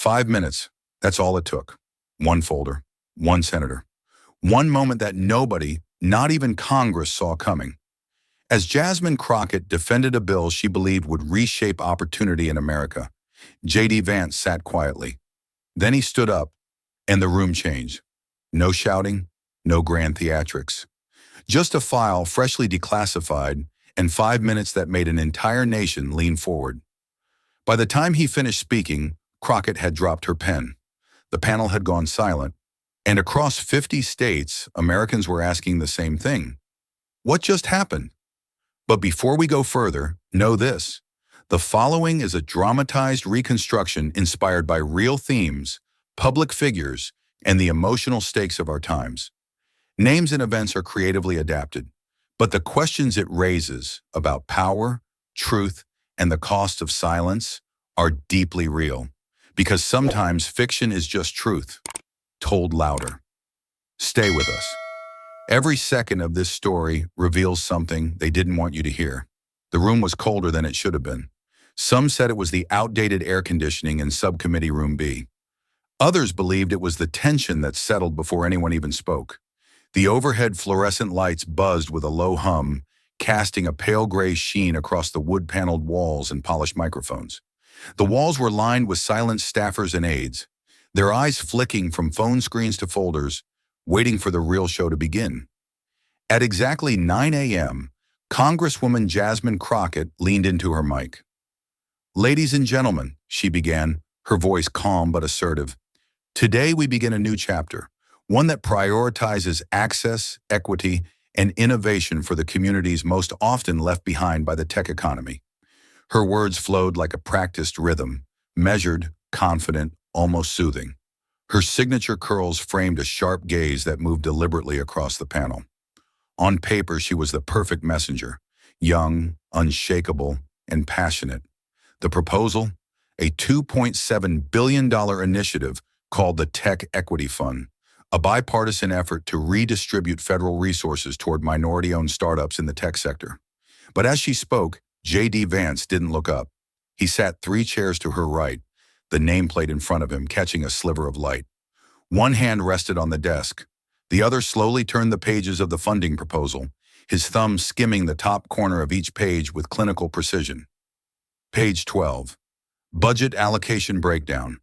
5 minutes, that's all it took. One folder, one senator, one moment that nobody, not even Congress, saw coming. As Jasmine Crockett defended a bill she believed would reshape opportunity in America, J.D. Vance sat quietly. Then he stood up, and the room changed. No shouting, no grand theatrics. Just a file freshly declassified and 5 minutes that made an entire nation lean forward. By the time he finished speaking, Crockett had dropped her pen. The panel had gone silent, and across 50 states, Americans were asking the same thing. What just happened? But before we go further, know this. The following is a dramatized reconstruction inspired by real themes, public figures, and the emotional stakes of our times. Names and events are creatively adapted, but the questions it raises about power, truth, and the cost of silence are deeply real, because sometimes fiction is just truth, told louder. Stay with us. Every second of this story reveals something they didn't want you to hear. The room was colder than it should have been. Some said it was the outdated air conditioning in Subcommittee Room B. Others believed it was the tension that settled before anyone even spoke. The overhead fluorescent lights buzzed with a low hum, casting a pale gray sheen across the wood-paneled walls and polished microphones. The walls were lined with silent staffers and aides, their eyes flicking from phone screens to folders, waiting for the real show to begin. At exactly 9 a.m., Congresswoman Jasmine Crockett leaned into her mic. "Ladies and gentlemen," she began, her voice calm but assertive, "today we begin a new chapter, one that prioritizes access, equity, and innovation for the communities most often left behind by the tech economy." Her words flowed like a practiced rhythm, measured, confident, almost soothing. Her signature curls framed a sharp gaze that moved deliberately across the panel. On paper, she was the perfect messenger, young, unshakable, and passionate. The proposal? A $2.7 billion initiative called the Tech Equity Fund, a bipartisan effort to redistribute federal resources toward minority-owned startups in the tech sector. But as she spoke, J.D. Vance didn't look up. He sat 3 chairs to her right, the nameplate in front of him catching a sliver of light. One hand rested on the desk. The other slowly turned the pages of the funding proposal, his thumb skimming the top corner of each page with clinical precision. Page 12. Budget allocation breakdown.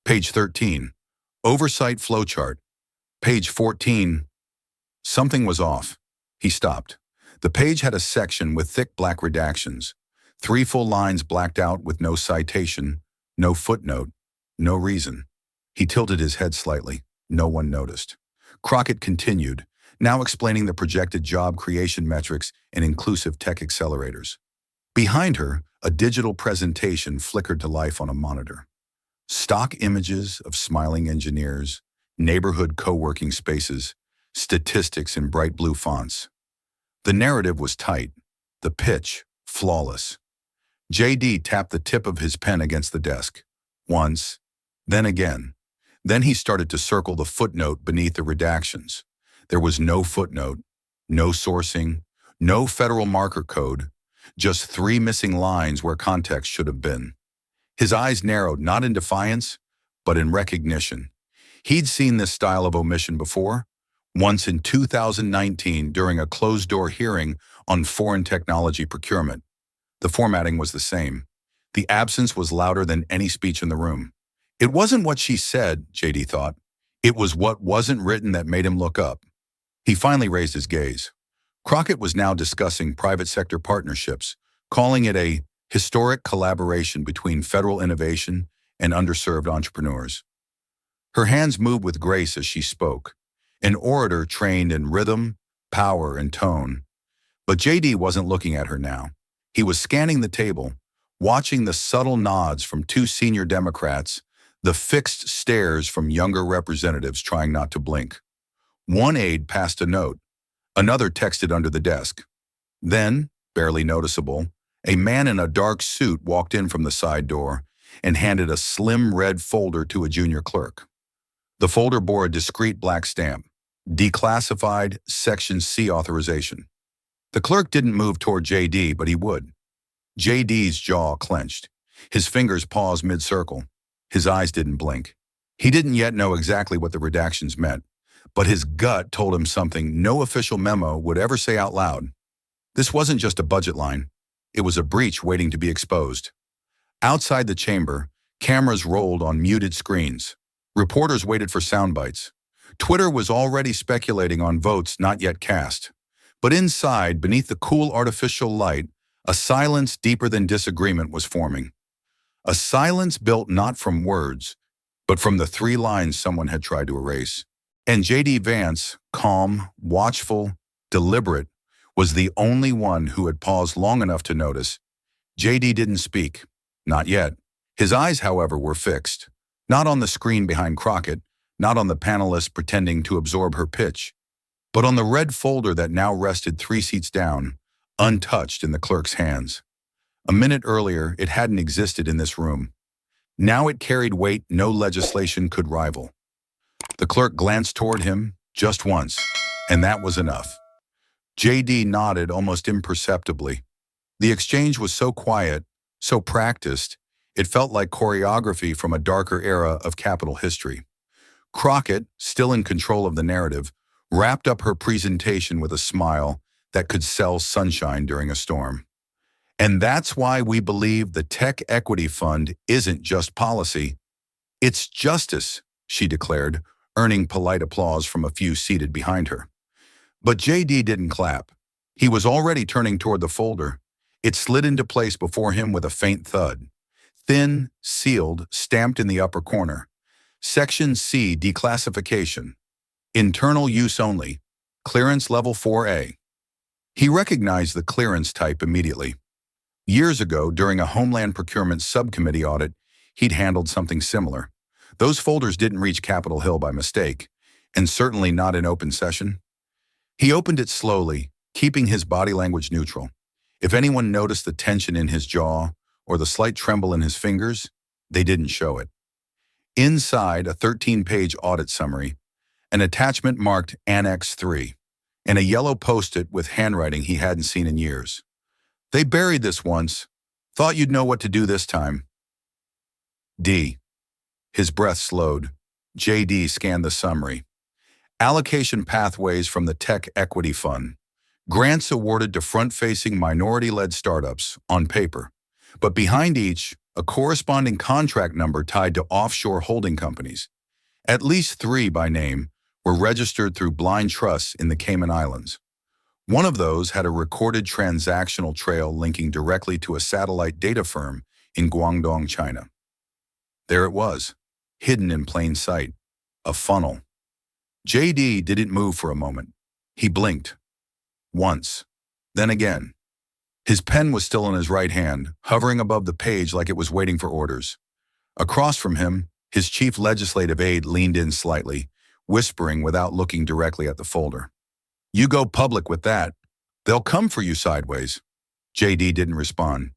Page 13. Oversight flowchart. Page 14. Something was off. He stopped. The page had a section with thick black redactions. 3 full lines blacked out with no citation, no footnote, no reason. He tilted his head slightly. No one noticed. Crockett continued, now explaining the projected job creation metrics and inclusive tech accelerators. Behind her, a digital presentation flickered to life on a monitor. Stock images of smiling engineers, neighborhood co-working spaces, statistics in bright blue fonts. The narrative was tight, the pitch flawless. J.D. tapped the tip of his pen against the desk. Once, then again. Then he started to circle the footnote beneath the redactions. There was no footnote, no sourcing, no federal marker code, just 3 missing lines where context should have been. His eyes narrowed, not in defiance, but in recognition. He'd seen this style of omission before, once in 2019 during a closed-door hearing on foreign technology procurement. The formatting was the same. The absence was louder than any speech in the room. It wasn't what she said, J.D. thought. It was what wasn't written that made him look up. He finally raised his gaze. Crockett was now discussing private sector partnerships, calling it a historic collaboration between federal innovation and underserved entrepreneurs. Her hands moved with grace as she spoke, an orator trained in rhythm, power, and tone. But J.D. wasn't looking at her now. He was scanning the table, watching the subtle nods from 2 senior Democrats, the fixed stares from younger representatives trying not to blink. One aide passed a note. Another texted under the desk. Then, barely noticeable, a man in a dark suit walked in from the side door and handed a slim red folder to a junior clerk. The folder bore a discreet black stamp, Declassified Section C authorization. The clerk didn't move toward J.D., but he would. J.D.'s jaw clenched. His fingers paused mid-circle. His eyes didn't blink. He didn't yet know exactly what the redactions meant, but his gut told him something no official memo would ever say out loud. This wasn't just a budget line. It was a breach waiting to be exposed. Outside the chamber, cameras rolled on muted screens. Reporters waited for sound bites. Twitter was already speculating on votes not yet cast. But inside, beneath the cool artificial light, a silence deeper than disagreement was forming. A silence built not from words, but from the 3 lines someone had tried to erase. And J.D. Vance, calm, watchful, deliberate, was the only one who had paused long enough to notice. J.D. didn't speak. Not yet. His eyes, however, were fixed. Not on the screen behind Crockett, not on the panelist pretending to absorb her pitch, but on the red folder that now rested 3 seats down, untouched in the clerk's hands. A minute earlier, it hadn't existed in this room. Now it carried weight no legislation could rival. The clerk glanced toward him just once, and that was enough. J.D. nodded almost imperceptibly. The exchange was so quiet, so practiced, it felt like choreography from a darker era of Capitol history. Crockett, still in control of the narrative, wrapped up her presentation with a smile that could sell sunshine during a storm. And that's why we believe the Tech Equity Fund isn't just policy. It's justice, she declared, earning polite applause from a few seated behind her. But J.D. didn't clap. He was already turning toward the folder. It slid into place before him with a faint thud. Thin, sealed, stamped in the upper corner. Section C, declassification. Internal use only. Clearance level 4A. He recognized the clearance type immediately. Years ago, during a Homeland Procurement Subcommittee audit, he'd handled something similar. Those folders didn't reach Capitol Hill by mistake, and certainly not in open session. He opened it slowly, keeping his body language neutral. If anyone noticed the tension in his jaw or the slight tremble in his fingers, they didn't show it. Inside, a 13-page audit summary, an attachment marked Annex 3, and a yellow post-it with handwriting he hadn't seen in years. They buried this once. Thought you'd know what to do this time. D. His breath slowed. J.D. scanned the summary. Allocation pathways from the Tech Equity Fund. Grants awarded to front-facing minority-led startups, on paper. But behind each, a corresponding contract number tied to offshore holding companies. At least 3 by name were registered through blind trusts in the Cayman Islands. One of those had a recorded transactional trail linking directly to a satellite data firm in Guangdong, China. There it was, hidden in plain sight, a funnel. J.D. didn't move for a moment. He blinked. Once. Then again. His pen was still in his right hand, hovering above the page like it was waiting for orders. Across from him, his chief legislative aide leaned in slightly, whispering without looking directly at the folder. You go public with that. They'll come for you sideways. J.D. didn't respond.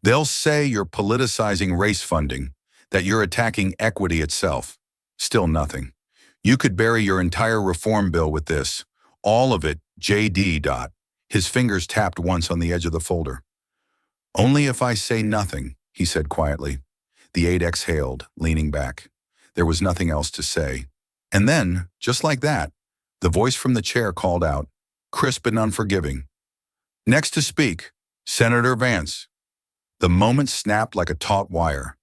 They'll say you're politicizing race funding, that you're attacking equity itself. Still nothing. You could bury your entire reform bill with this. All of it, J.D. His fingers tapped once on the edge of the folder. Only if I say nothing, he said quietly. The aide exhaled, leaning back. There was nothing else to say. And then, just like that, the voice from the chair called out, crisp and unforgiving. Next to speak, Senator Vance. The moment snapped like a taut wire.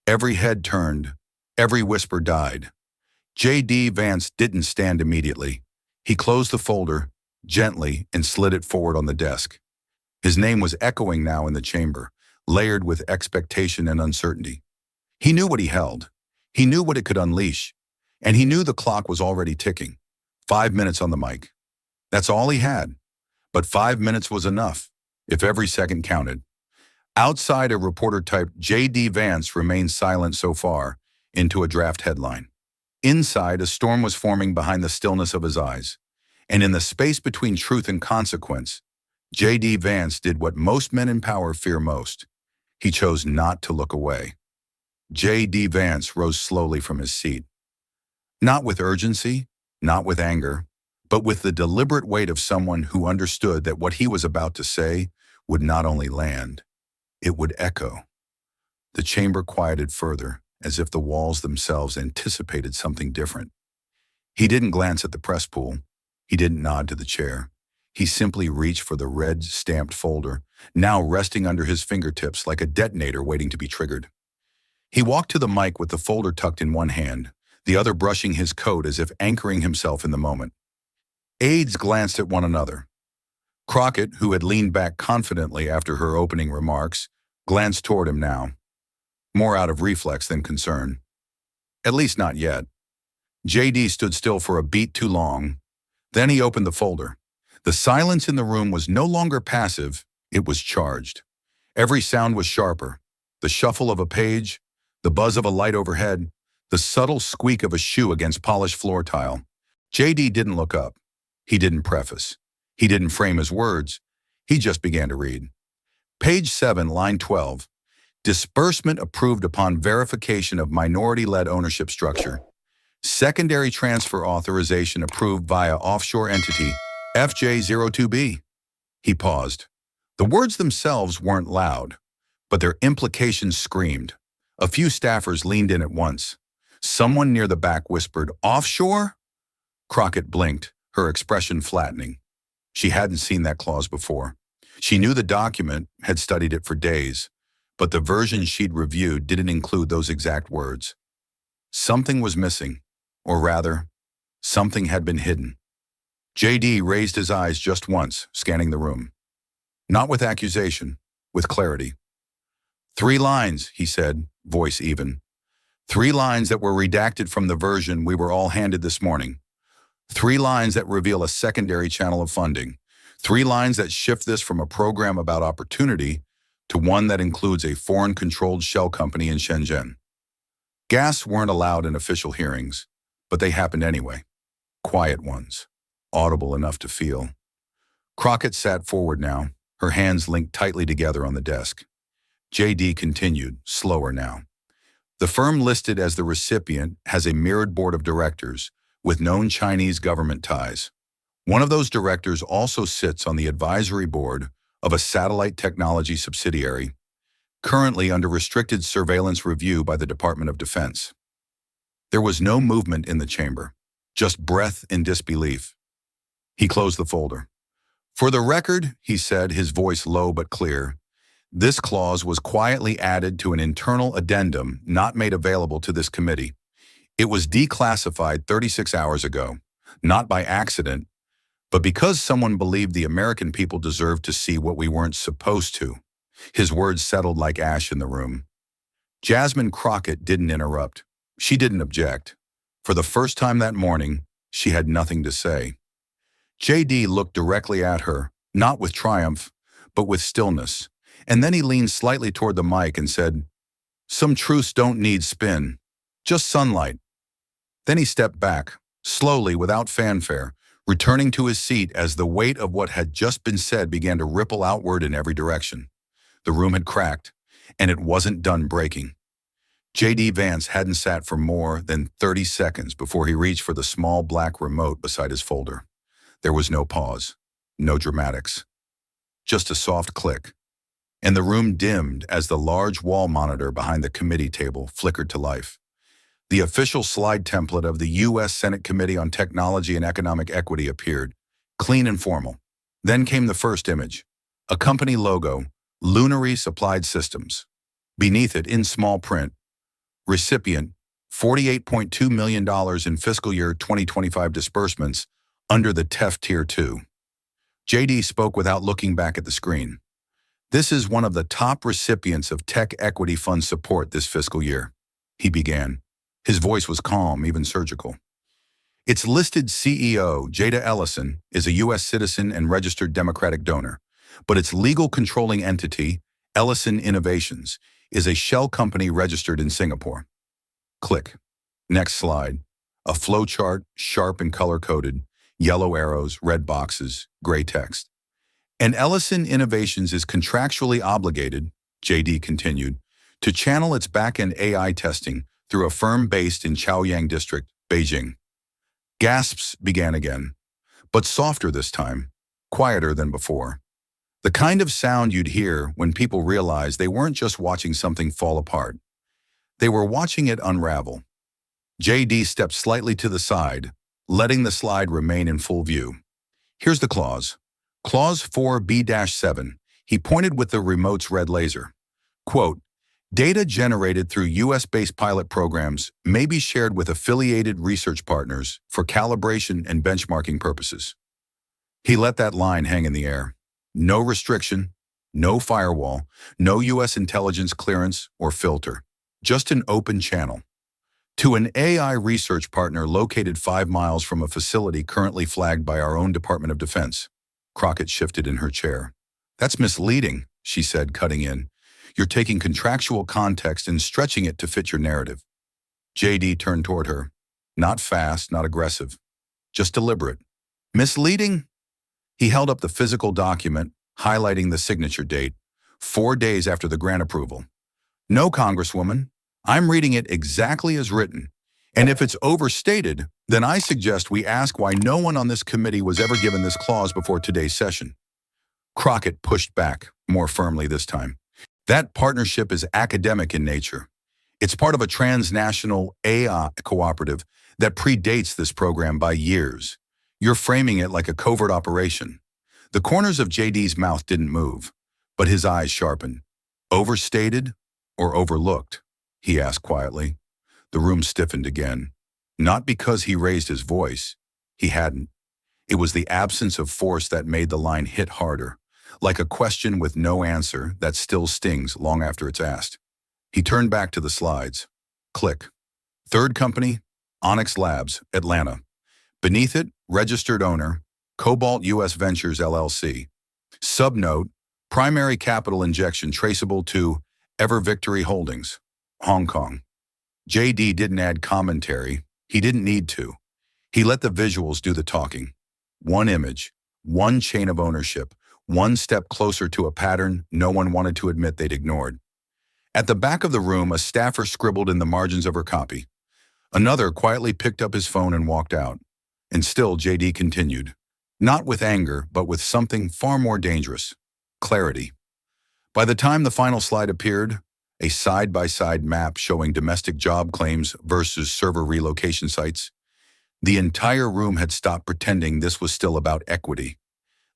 Every head turned. Every whisper died. J.D. Vance didn't stand immediately. He closed the folder, gently, and slid it forward on the desk. His name was echoing now in the chamber, layered with expectation and uncertainty. He knew what he held. He knew what it could unleash. And he knew the clock was already ticking. 5 minutes on the mic. That's all he had. But 5 minutes was enough, if every second counted. Outside, a reporter typed, J.D. Vance remains silent so far, into a draft headline. Inside, a storm was forming behind the stillness of his eyes. And in the space between truth and consequence, J.D. Vance did what most men in power fear most. He chose not to look away. J.D. Vance rose slowly from his seat. Not with urgency, not with anger, but with the deliberate weight of someone who understood that what he was about to say would not only land, it would echo. The chamber quieted further, as if the walls themselves anticipated something different. He didn't glance at the press pool. He didn't nod to the chair. He simply reached for the red stamped folder, now resting under his fingertips like a detonator waiting to be triggered. He walked to the mic with the folder tucked in one hand, the other brushing his coat as if anchoring himself in the moment. Aides glanced at one another. Crockett, who had leaned back confidently after her opening remarks, glanced toward him now, more out of reflex than concern. At least not yet. JD stood still for a beat too long. Then he opened the folder. The silence in the room was no longer passive, it was charged. Every sound was sharper. The shuffle of a page, the buzz of a light overhead, the subtle squeak of a shoe against polished floor tile. JD didn't look up. He didn't preface. He didn't frame his words. He just began to read. Page 7, line 12. Disbursement approved upon verification of minority-led ownership structure. Secondary transfer authorization approved via offshore entity FJ02B. He paused. The words themselves weren't loud, but their implications screamed. A few staffers leaned in at once. Someone near the back whispered, "Offshore?" Crockett blinked, her expression flattening. She hadn't seen that clause before. She knew the document, had studied it for days, but the version she'd reviewed didn't include those exact words. Something was missing, or rather, something had been hidden. JD raised his eyes just once, scanning the room. Not with accusation, with clarity. 3 lines, he said, voice even. 3 lines that were redacted from the version we were all handed this morning. 3 lines that reveal a secondary channel of funding. 3 lines that shift this from a program about opportunity to one that includes a foreign-controlled shell company in Shenzhen. Gasps weren't allowed in official hearings, but they happened anyway. Quiet ones, audible enough to feel. Crockett sat forward now, her hands linked tightly together on the desk. JD continued, slower now. The firm listed as the recipient has a mirrored board of directors with known Chinese government ties. One of those directors also sits on the advisory board of a satellite technology subsidiary, currently under restricted surveillance review by the Department of Defense. There was no movement in the chamber, just breath and disbelief. He closed the folder. For the record, he said, his voice low but clear, this clause was quietly added to an internal addendum not made available to this committee. It was declassified 36 hours ago, not by accident, but because someone believed the American people deserved to see what we weren't supposed to. His words settled like ash in the room. Jasmine Crockett didn't interrupt. She didn't object. For the first time that morning, she had nothing to say. JD looked directly at her, not with triumph, but with stillness, and then he leaned slightly toward the mic and said, "Some truths don't need spin, just sunlight." Then he stepped back, slowly, without fanfare, returning to his seat as the weight of what had just been said began to ripple outward in every direction. The room had cracked, and it wasn't done breaking. JD Vance hadn't sat for more than 30 seconds before he reached for the small black remote beside his folder. There was no pause, no dramatics, just a soft click, and the room dimmed as the large wall monitor behind the committee table flickered to life. The official slide template of the U.S. Senate Committee on Technology and Economic Equity appeared, clean and formal. Then came the first image, a company logo, Lunary Supplied Systems. Beneath it, in small print, recipient, $48.2 million in fiscal year 2025 disbursements under the TEF Tier 2. JD spoke without looking back at the screen. This is one of the top recipients of Tech Equity Fund support this fiscal year, he began. His voice was calm, even surgical. Its listed CEO, Jada Ellison, is a U.S. citizen and registered Democratic donor, but its legal controlling entity, Ellison Innovations, is a shell company registered in Singapore. Click. Next slide. A flowchart, sharp and color-coded, yellow arrows, red boxes, gray text. And Ellison Innovations is contractually obligated, JD continued, to channel its back-end AI testing through a firm based in Chaoyang District, Beijing. Gasps began again, but softer this time, quieter than before. The kind of sound you'd hear when people realized they weren't just watching something fall apart. They were watching it unravel. JD stepped slightly to the side, letting the slide remain in full view. Here's the clause. Clause 4B-7. He pointed with the remote's red laser. Quote, data generated through U.S.-based pilot programs may be shared with affiliated research partners for calibration and benchmarking purposes. He let that line hang in the air. No restriction, no firewall, no U.S. intelligence clearance or filter. Just an open channel. To an AI research partner located 5 miles from a facility currently flagged by our own Department of Defense. Crockett shifted in her chair. That's misleading, she said, cutting in. You're taking contractual context and stretching it to fit your narrative. JD turned toward her. Not fast, not aggressive. Just deliberate. Misleading? He held up the physical document, highlighting the signature date, 4 days after the grant approval. No, Congresswoman. I'm reading it exactly as written. And if it's overstated, then I suggest we ask why no one on this committee was ever given this clause before today's session. Crockett pushed back, more firmly this time. That partnership is academic in nature. It's part of a transnational AI cooperative that predates this program by years. You're framing it like a covert operation. The corners of JD's mouth didn't move, but his eyes sharpened. Overstated or overlooked? He asked quietly. The room stiffened again. Not because he raised his voice. He hadn't. It was the absence of force that made the line hit harder, like a question with no answer that still stings long after it's asked. He turned back to the slides. Click. Third company, Onyx Labs, Atlanta. Beneath it, registered owner, Cobalt U.S. Ventures, LLC. Subnote, primary capital injection traceable to Ever Victory Holdings, Hong Kong. JD didn't add commentary. He didn't need to. He let the visuals do the talking. One image, one chain of ownership, one step closer to a pattern no one wanted to admit they'd ignored. At the back of the room, a staffer scribbled in the margins of her copy. Another quietly picked up his phone and walked out. And still JD continued. Not with anger, but with something far more dangerous. Clarity. By the time the final slide appeared, a side-by-side map showing domestic job claims versus server relocation sites, the entire room had stopped pretending this was still about equity.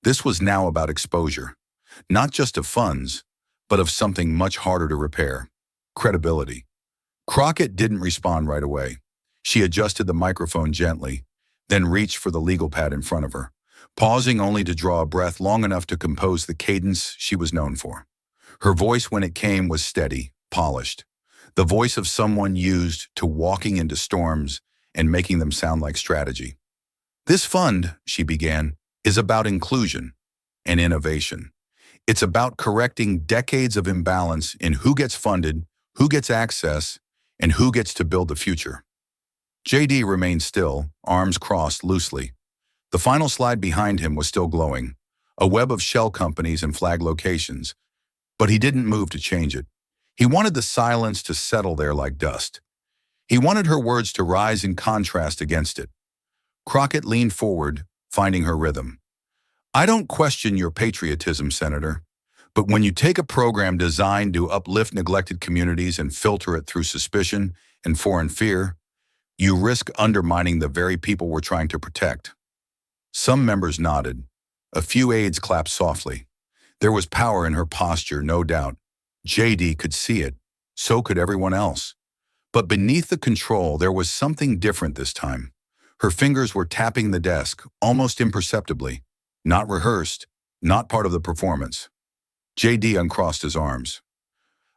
This was now about exposure, not just of funds, but of something much harder to repair, credibility. Crockett didn't respond right away. She adjusted the microphone gently, then reached for the legal pad in front of her, pausing only to draw a breath long enough to compose the cadence she was known for. Her voice when it came was steady, polished, the voice of someone used to walking into storms and making them sound like strategy. This fund, she began, is about inclusion and innovation. It's about correcting decades of imbalance in who gets funded, who gets access, and who gets to build the future. JD remained still, arms crossed loosely. The final slide behind him was still glowing, a web of shell companies and flag locations, but he didn't move to change it. He wanted the silence to settle there like dust. He wanted her words to rise in contrast against it. Crockett leaned forward, finding her rhythm. I don't question your patriotism, Senator, but when you take a program designed to uplift neglected communities and filter it through suspicion and foreign fear, you risk undermining the very people we're trying to protect. Some members nodded. A few aides clapped softly. There was power in her posture, no doubt. JD could see it. So could everyone else. But beneath the control, there was something different this time. Her fingers were tapping the desk, almost imperceptibly. Not rehearsed, not part of the performance. JD uncrossed his arms.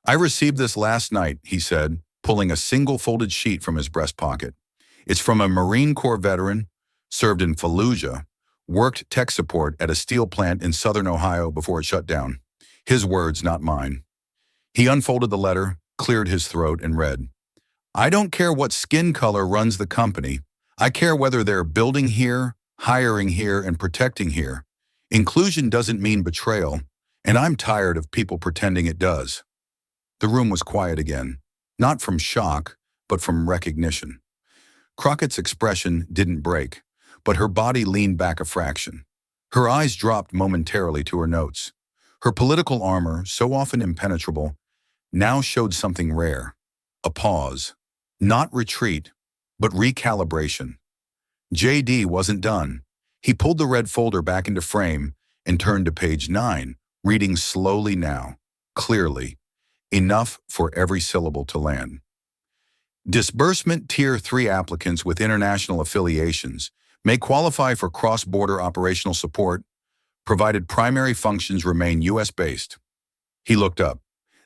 I received this last night, he said, pulling a single folded sheet from his breast pocket. It's from a Marine Corps veteran, served in Fallujah, worked tech support at a steel plant in southern Ohio before it shut down. His words, not mine. He unfolded the letter, cleared his throat, and read, I don't care what skin color runs the company. I care whether they're building here, hiring here, and protecting here. Inclusion doesn't mean betrayal, and I'm tired of people pretending it does. The room was quiet again, not from shock, but from recognition. Crockett's expression didn't break, but her body leaned back a fraction. Her eyes dropped momentarily to her notes. Her political armor, so often impenetrable, now showed something rare, A pause. Not retreat, but recalibration. JD wasn't done. He pulled the red folder back into frame and turned to page 9, reading slowly now, clearly, enough for every syllable to land. Disbursement Tier 3 applicants with international affiliations may qualify for cross-border operational support, provided primary functions remain U.S.-based. He looked up.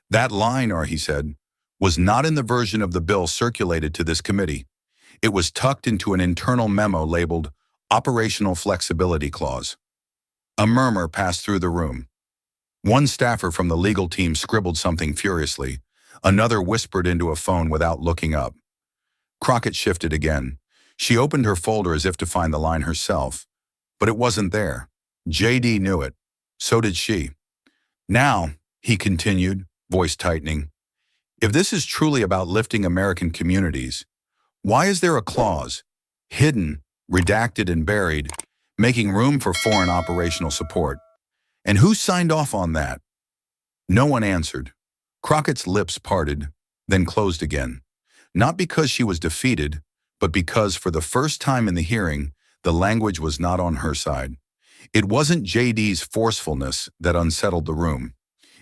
That line, he said, was not in the version of the bill circulated to this committee. It was tucked into an internal memo labeled Operational Flexibility Clause. A murmur passed through the room. One staffer from the legal team scribbled something furiously. Another whispered into a phone without looking up. Crockett shifted again. She opened her folder as if to find the line herself, but it wasn't there. JD knew it. So did she. Now, he continued, voice tightening, if this is truly about lifting American communities, why is there a clause, hidden, redacted, and buried, making room for foreign operational support? And who signed off on that? No one answered. Crockett's lips parted, then closed again. Not because she was defeated, but because for the first time in the hearing, the language was not on her side. It wasn't JD's forcefulness that unsettled the room.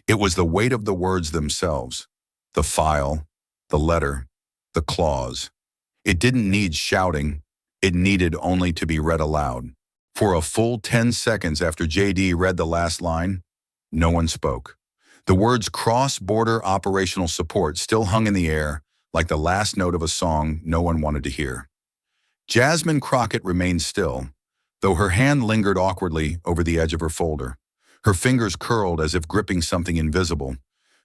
It was the weight of the words themselves. The file, the letter, the clause. It didn't need shouting. It needed only to be read aloud. For a full 10 seconds after JD read the last line, no one spoke. The words cross-border operational support still hung in the air like the last note of a song no one wanted to hear. Jasmine Crockett remained still, though her hand lingered awkwardly over the edge of her folder. Her fingers curled as if gripping something invisible,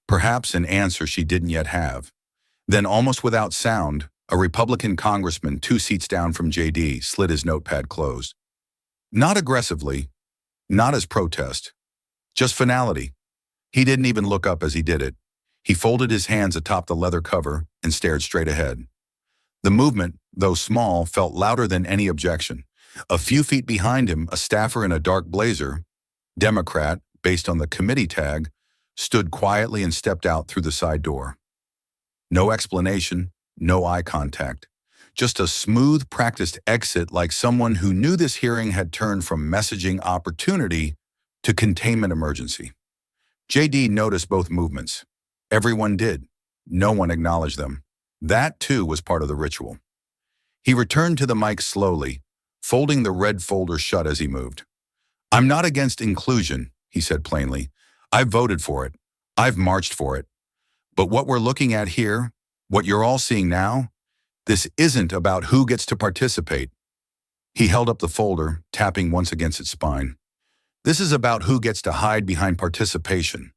perhaps an answer she didn't yet have. Then, almost without sound, a Republican congressman 2 seats down from JD slid his notepad closed. Not aggressively, not as protest, just finality. He didn't even look up as he did it. He folded his hands atop the leather cover and stared straight ahead. The movement, though small, felt louder than any objection. A few feet behind him, a staffer in a dark blazer, Democrat, based on the committee tag, stood quietly and stepped out through the side door. No explanation, no eye contact. Just a smooth, practiced exit like someone who knew this hearing had turned from messaging opportunity to containment emergency. JD noticed both movements. Everyone did. No one acknowledged them. That, too, was part of the ritual. He returned to the mic slowly, folding the red folder shut as he moved. I'm not against inclusion, he said plainly. I've voted for it. I've marched for it. But what we're looking at here, what you're all seeing now, this isn't about who gets to participate. He held up the folder, tapping once against its spine. This is about who gets to hide behind participation.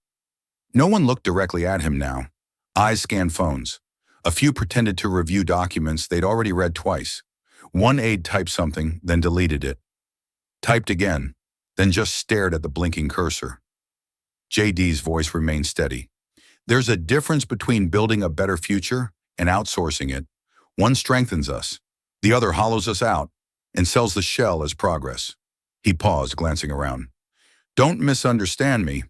No one looked directly at him now. Eyes scanned phones. A few pretended to review documents they'd already read twice. One aide typed something, then deleted it. Typed again, then just stared at the blinking cursor. JD's voice remained steady. There's a difference between building a better future and outsourcing it. One strengthens us. The other hollows us out and sells the shell as progress. He paused, glancing around. Don't misunderstand me.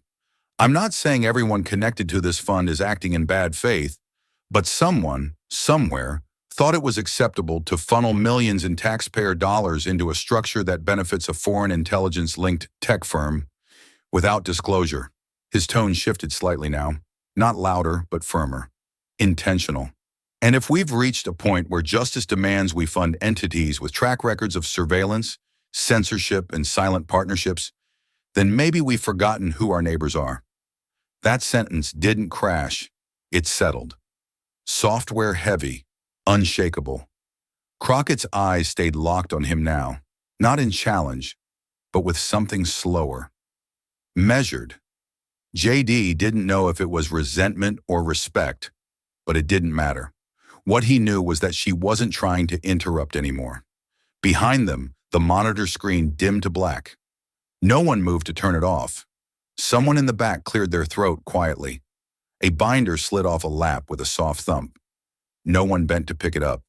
I'm not saying everyone connected to this fund is acting in bad faith, but someone, somewhere, thought it was acceptable to funnel millions in taxpayer dollars into a structure that benefits a foreign intelligence-linked tech firm without disclosure. His tone shifted slightly now, not louder but firmer. Intentional. And if we've reached a point where justice demands we fund entities with track records of surveillance, censorship, and silent partnerships, then maybe we've forgotten who our neighbors are. That sentence didn't crash, it settled. Software heavy, unshakable. Crockett's eyes stayed locked on him now, not in challenge, but with something slower. Measured. JD didn't know if it was resentment or respect, but it didn't matter. What he knew was that she wasn't trying to interrupt anymore. Behind them, the monitor screen dimmed to black. No one moved to turn it off. Someone in the back cleared their throat quietly. A binder slid off a lap with a soft thump. No one bent to pick it up.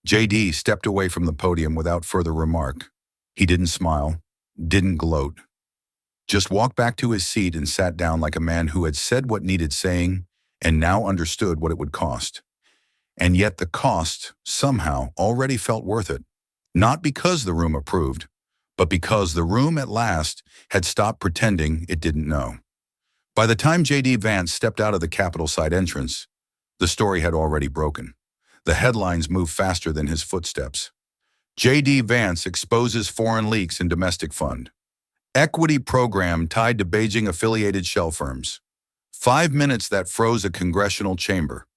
JD stepped away from the podium without further remark. He didn't smile, didn't gloat. Just walked back to his seat and sat down like a man who had said what needed saying and now understood what it would cost. And yet the cost, somehow, already felt worth it. Not because the room approved, but because the room at last had stopped pretending it didn't know. By the time J.D. Vance stepped out of the Capitol side entrance, the story had already broken. The headlines moved faster than his footsteps. J.D. Vance exposes foreign leaks in domestic fund. Equity program tied to Beijing-affiliated shell firms. 5 minutes that froze a congressional chamber.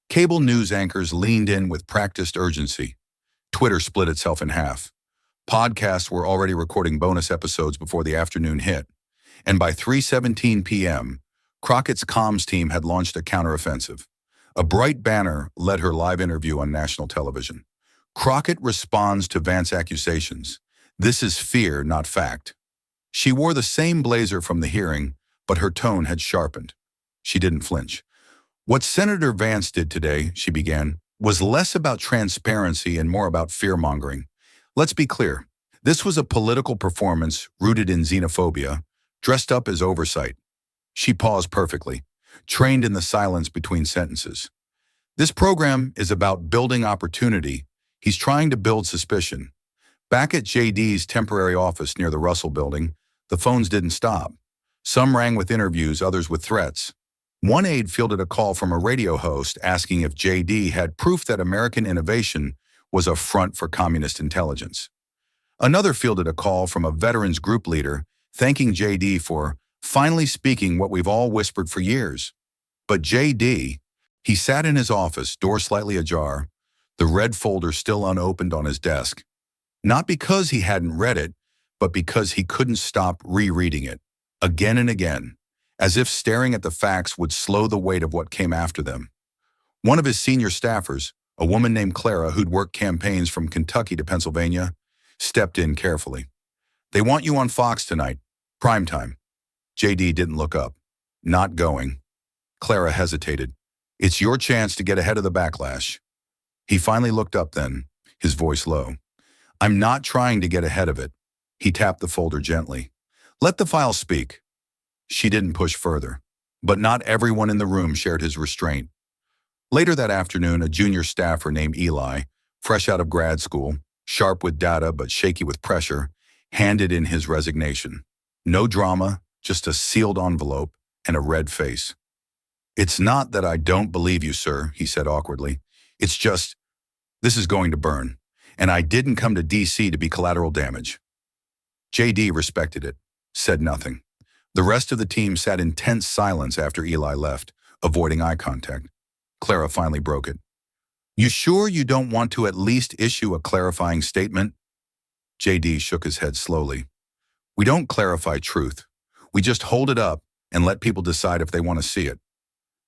Cable news anchors leaned in with practiced urgency. Twitter split itself in half. Podcasts were already recording bonus episodes before the afternoon hit. And by 3:17 p.m., Crockett's comms team had launched a counteroffensive. A bright banner led her live interview on national television. Crockett responds to Vance accusations. This is fear, not fact. She wore the same blazer from the hearing, but her tone had sharpened. She didn't flinch. What Senator Vance did today, she began, was less about transparency and more about fear-mongering. Let's be clear. This was a political performance rooted in xenophobia, dressed up as oversight. She paused perfectly, trained in the silence between sentences. This program is about building opportunity. He's trying to build suspicion. Back at JD's temporary office near the Russell Building, the phones didn't stop. Some rang with interviews, others with threats. One aide fielded a call from a radio host asking if JD had proof that American innovation was a front for communist intelligence. Another fielded a call from a veterans group leader thanking JD for finally speaking what we've all whispered for years. But JD, he sat in his office, door slightly ajar, the red folder still unopened on his desk. Not because he hadn't read it, but because he couldn't stop rereading it, again and again, as if staring at the facts would slow the weight of what came after them. One of his senior staffers, a woman named Clara who'd worked campaigns from Kentucky to Pennsylvania, stepped in carefully. They want you on Fox tonight, primetime. JD didn't look up. Not going. Clara hesitated. It's your chance to get ahead of the backlash. He finally looked up then, his voice low. I'm not trying to get ahead of it. He tapped the folder gently. Let the file speak. She didn't push further, but not everyone in the room shared his restraint. Later that afternoon, a junior staffer named Eli, fresh out of grad school, sharp with data but shaky with pressure, handed in his resignation. No drama, just a sealed envelope and a red face. It's not that I don't believe you, sir, he said awkwardly. It's just, this is going to burn, and I didn't come to D.C. to be collateral damage. J.D. respected it, said nothing. The rest of the team sat in tense silence after Eli left, avoiding eye contact. Clara finally broke it. You sure you don't want to at least issue a clarifying statement? J.D. shook his head slowly. We don't clarify truth. We just hold it up and let people decide if they want to see it.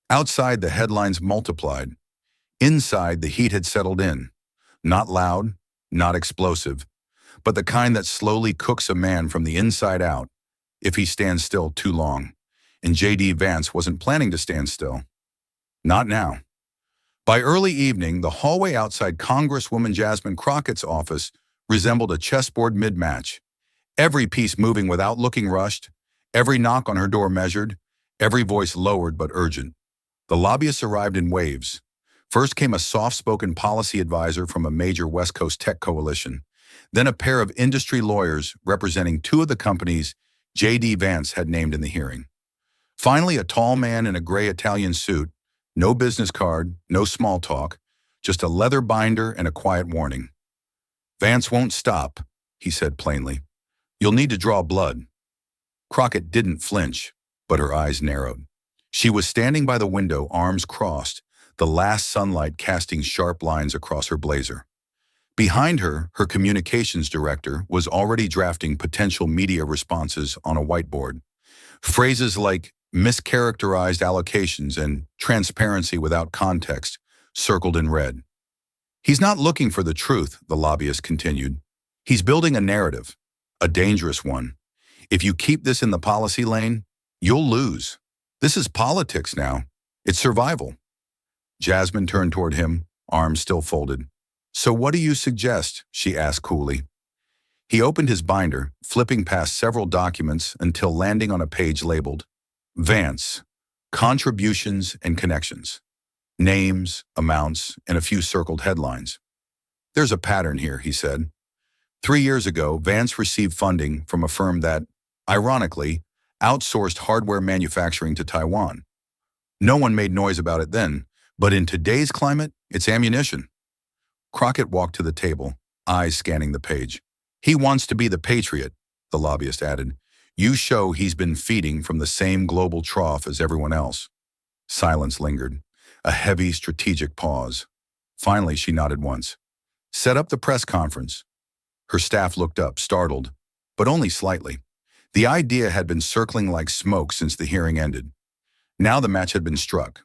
Outside, the headlines multiplied. Inside, the heat had settled in. Not loud, not explosive, but the kind that slowly cooks a man from the inside out if he stands still too long. And J.D. Vance wasn't planning to stand still. Not now. By early evening, the hallway outside Congresswoman Jasmine Crockett's office resembled a chessboard mid-match. Every piece moving without looking rushed, every knock on her door measured, every voice lowered but urgent. The lobbyists arrived in waves. First came a soft-spoken policy advisor from a major West Coast tech coalition, then a pair of industry lawyers representing two of the companies J.D. Vance had named in the hearing. Finally, a tall man in a gray Italian suit, no business card, no small talk, just a leather binder and a quiet warning. Vance won't stop, he said plainly. You'll need to draw blood. Crockett didn't flinch, but her eyes narrowed. She was standing by the window, arms crossed, the last sunlight casting sharp lines across her blazer. Behind her, her communications director was already drafting potential media responses on a whiteboard. Phrases like mischaracterized allocations and transparency without context circled in red. He's not looking for the truth, the lobbyist continued. He's building a narrative, a dangerous one. If you keep this in the policy lane, you'll lose. This is politics now. It's survival. Jasmine turned toward him, arms still folded. So what do you suggest? She asked coolly. He opened his binder, flipping past several documents until landing on a page labeled Vance, Contributions and Connections. Names, amounts, and a few circled headlines. There's a pattern here, he said. 3 years ago, Vance received funding from a firm that, ironically, outsourced hardware manufacturing to Taiwan. No one made noise about it then, but in today's climate, it's ammunition. Crockett walked to the table, eyes scanning the page. He wants to be the patriot, the lobbyist added. You show he's been feeding from the same global trough as everyone else. Silence lingered, a heavy strategic pause. Finally, she nodded once. Set up the press conference. Her staff looked up, startled, but only slightly. The idea had been circling like smoke since the hearing ended. Now the match had been struck.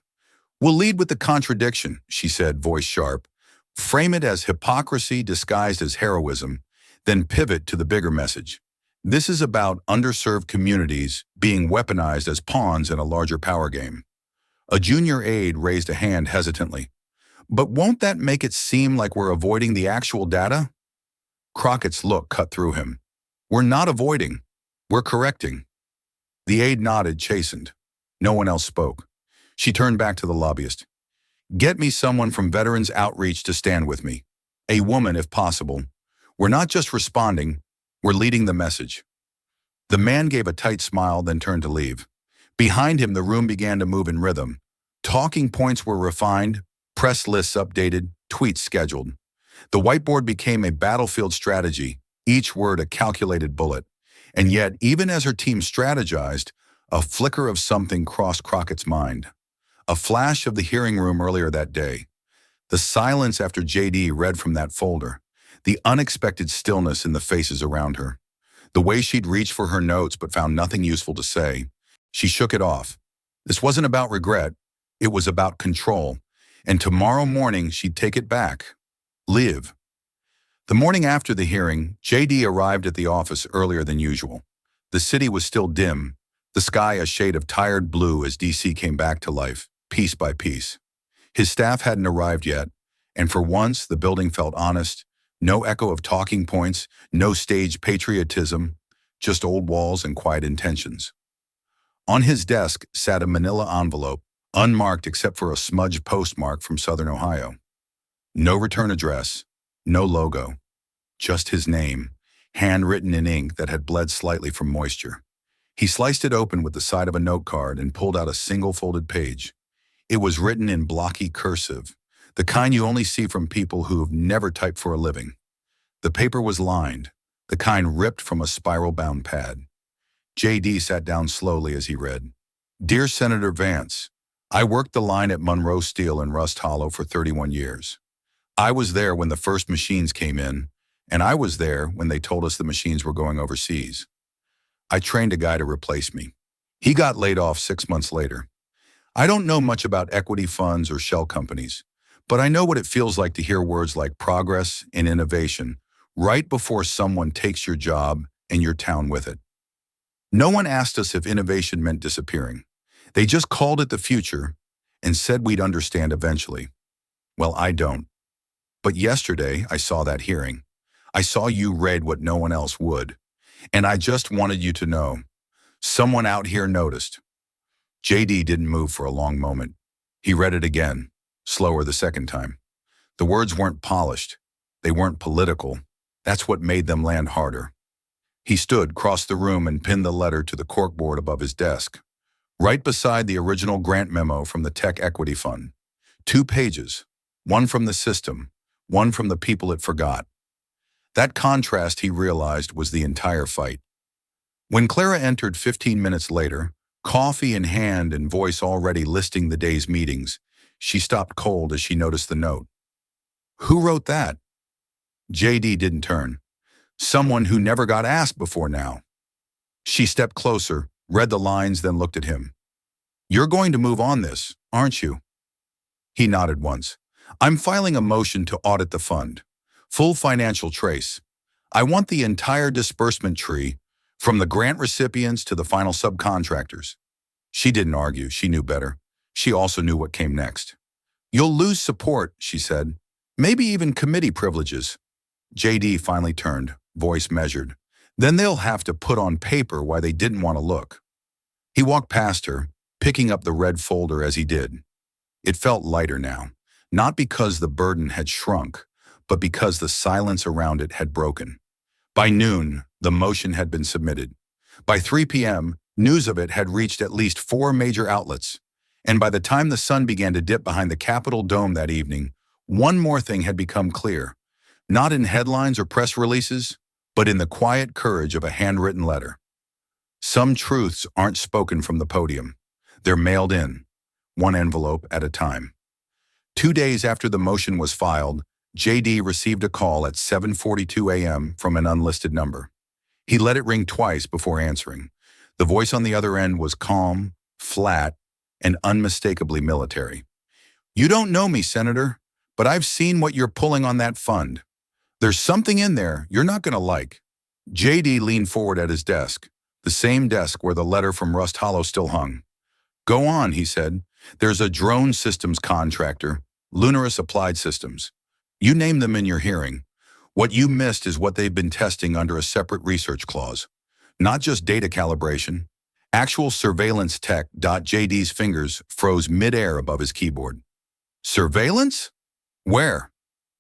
We'll lead with the contradiction, she said, voice sharp. Frame it as hypocrisy disguised as heroism, then pivot to the bigger message. This is about underserved communities being weaponized as pawns in a larger power game. A junior aide raised a hand hesitantly. But won't that make it seem like we're avoiding the actual data? Crockett's look cut through him. We're not avoiding. We're correcting. The aide nodded, chastened. No one else spoke. She turned back to the lobbyist. Get me someone from Veterans Outreach to stand with me. A woman, if possible. We're not just responding, we're leading the message. The man gave a tight smile, then turned to leave. Behind him, the room began to move in rhythm. Talking points were refined, press lists updated, tweets scheduled. The whiteboard became a battlefield strategy, each word a calculated bullet. And yet, even as her team strategized, a flicker of something crossed Crockett's mind. A flash of the hearing room earlier that day. The silence after JD read from that folder. The unexpected stillness in the faces around her. The way she'd reached for her notes but found nothing useful to say. She shook it off. This wasn't about regret. It was about control. And tomorrow morning, she'd take it back. Live. The morning after the hearing, JD arrived at the office earlier than usual. The city was still dim, the sky a shade of tired blue as DC came back to life, piece by piece. His staff hadn't arrived yet, and for once the building felt honest, no echo of talking points, no staged patriotism, just old walls and quiet intentions. On his desk sat a manila envelope, unmarked except for a smudged postmark from Southern Ohio. No return address, no logo, just his name, handwritten in ink that had bled slightly from moisture. He sliced it open with the side of a note card and pulled out a single folded page. It was written in blocky cursive, the kind you only see from people who've never typed for a living. The paper was lined, the kind ripped from a spiral-bound pad. JD sat down slowly as he read. Dear Senator Vance, I worked the line at Monroe Steel in Rust Hollow for 31 years. I was there when the first machines came in, and I was there when they told us the machines were going overseas. I trained a guy to replace me. He got laid off 6 months later. I don't know much about equity funds or shell companies, but I know what it feels like to hear words like progress and innovation right before someone takes your job and your town with it. No one asked us if innovation meant disappearing. They just called it the future and said we'd understand eventually. Well, I don't. But yesterday, I saw that hearing. I saw you read what no one else would. And I just wanted you to know. Someone out here noticed. JD didn't move for a long moment. He read it again, slower the second time. The words weren't polished. They weren't political. That's what made them land harder. He stood, crossed the room, and pinned the letter to the corkboard above his desk, right beside the original grant memo from the Tech Equity Fund. 2 pages, one from the system, one from the people it forgot. That contrast, he realized, was the entire fight. When Clara entered 15 minutes later, coffee in hand and voice already listing the day's meetings, she stopped cold as she noticed the note. Who wrote that? JD didn't turn. Someone who never got asked before now. She stepped closer, read the lines, then looked at him. You're going to move on this, aren't you? He nodded once. I'm filing a motion to audit the fund. Full financial trace. I want the entire disbursement tree, from the grant recipients to the final subcontractors. She didn't argue. She knew better. She also knew what came next. You'll lose support, she said. Maybe even committee privileges. JD finally turned, voice measured. Then they'll have to put on paper why they didn't want to look. He walked past her, picking up the red folder as he did. It felt lighter now, not because the burden had shrunk, but because the silence around it had broken. By noon, the motion had been submitted. By 3 p.m., news of it had reached at least 4 major outlets. And by the time the sun began to dip behind the Capitol dome that evening, one more thing had become clear. Not in headlines or press releases, but in the quiet courage of a handwritten letter. Some truths aren't spoken from the podium. They're mailed in, one envelope at a time. 2 days after the motion was filed, JD received a call at 7:42 a.m. from an unlisted number. He let it ring twice before answering. The voice on the other end was calm, flat, and unmistakably military. "You don't know me, Senator, but I've seen what you're pulling on that fund. There's something in there you're not going to like." JD leaned forward at his desk, the same desk where the letter from Rust Hollow still hung. "Go on," he said. "There's a drone systems contractor, Lunaris Applied Systems. You name them in your hearing. What you missed is what they've been testing under a separate research clause. Not just data calibration, actual surveillance tech." JD's fingers froze midair above his keyboard. "Surveillance? Where?"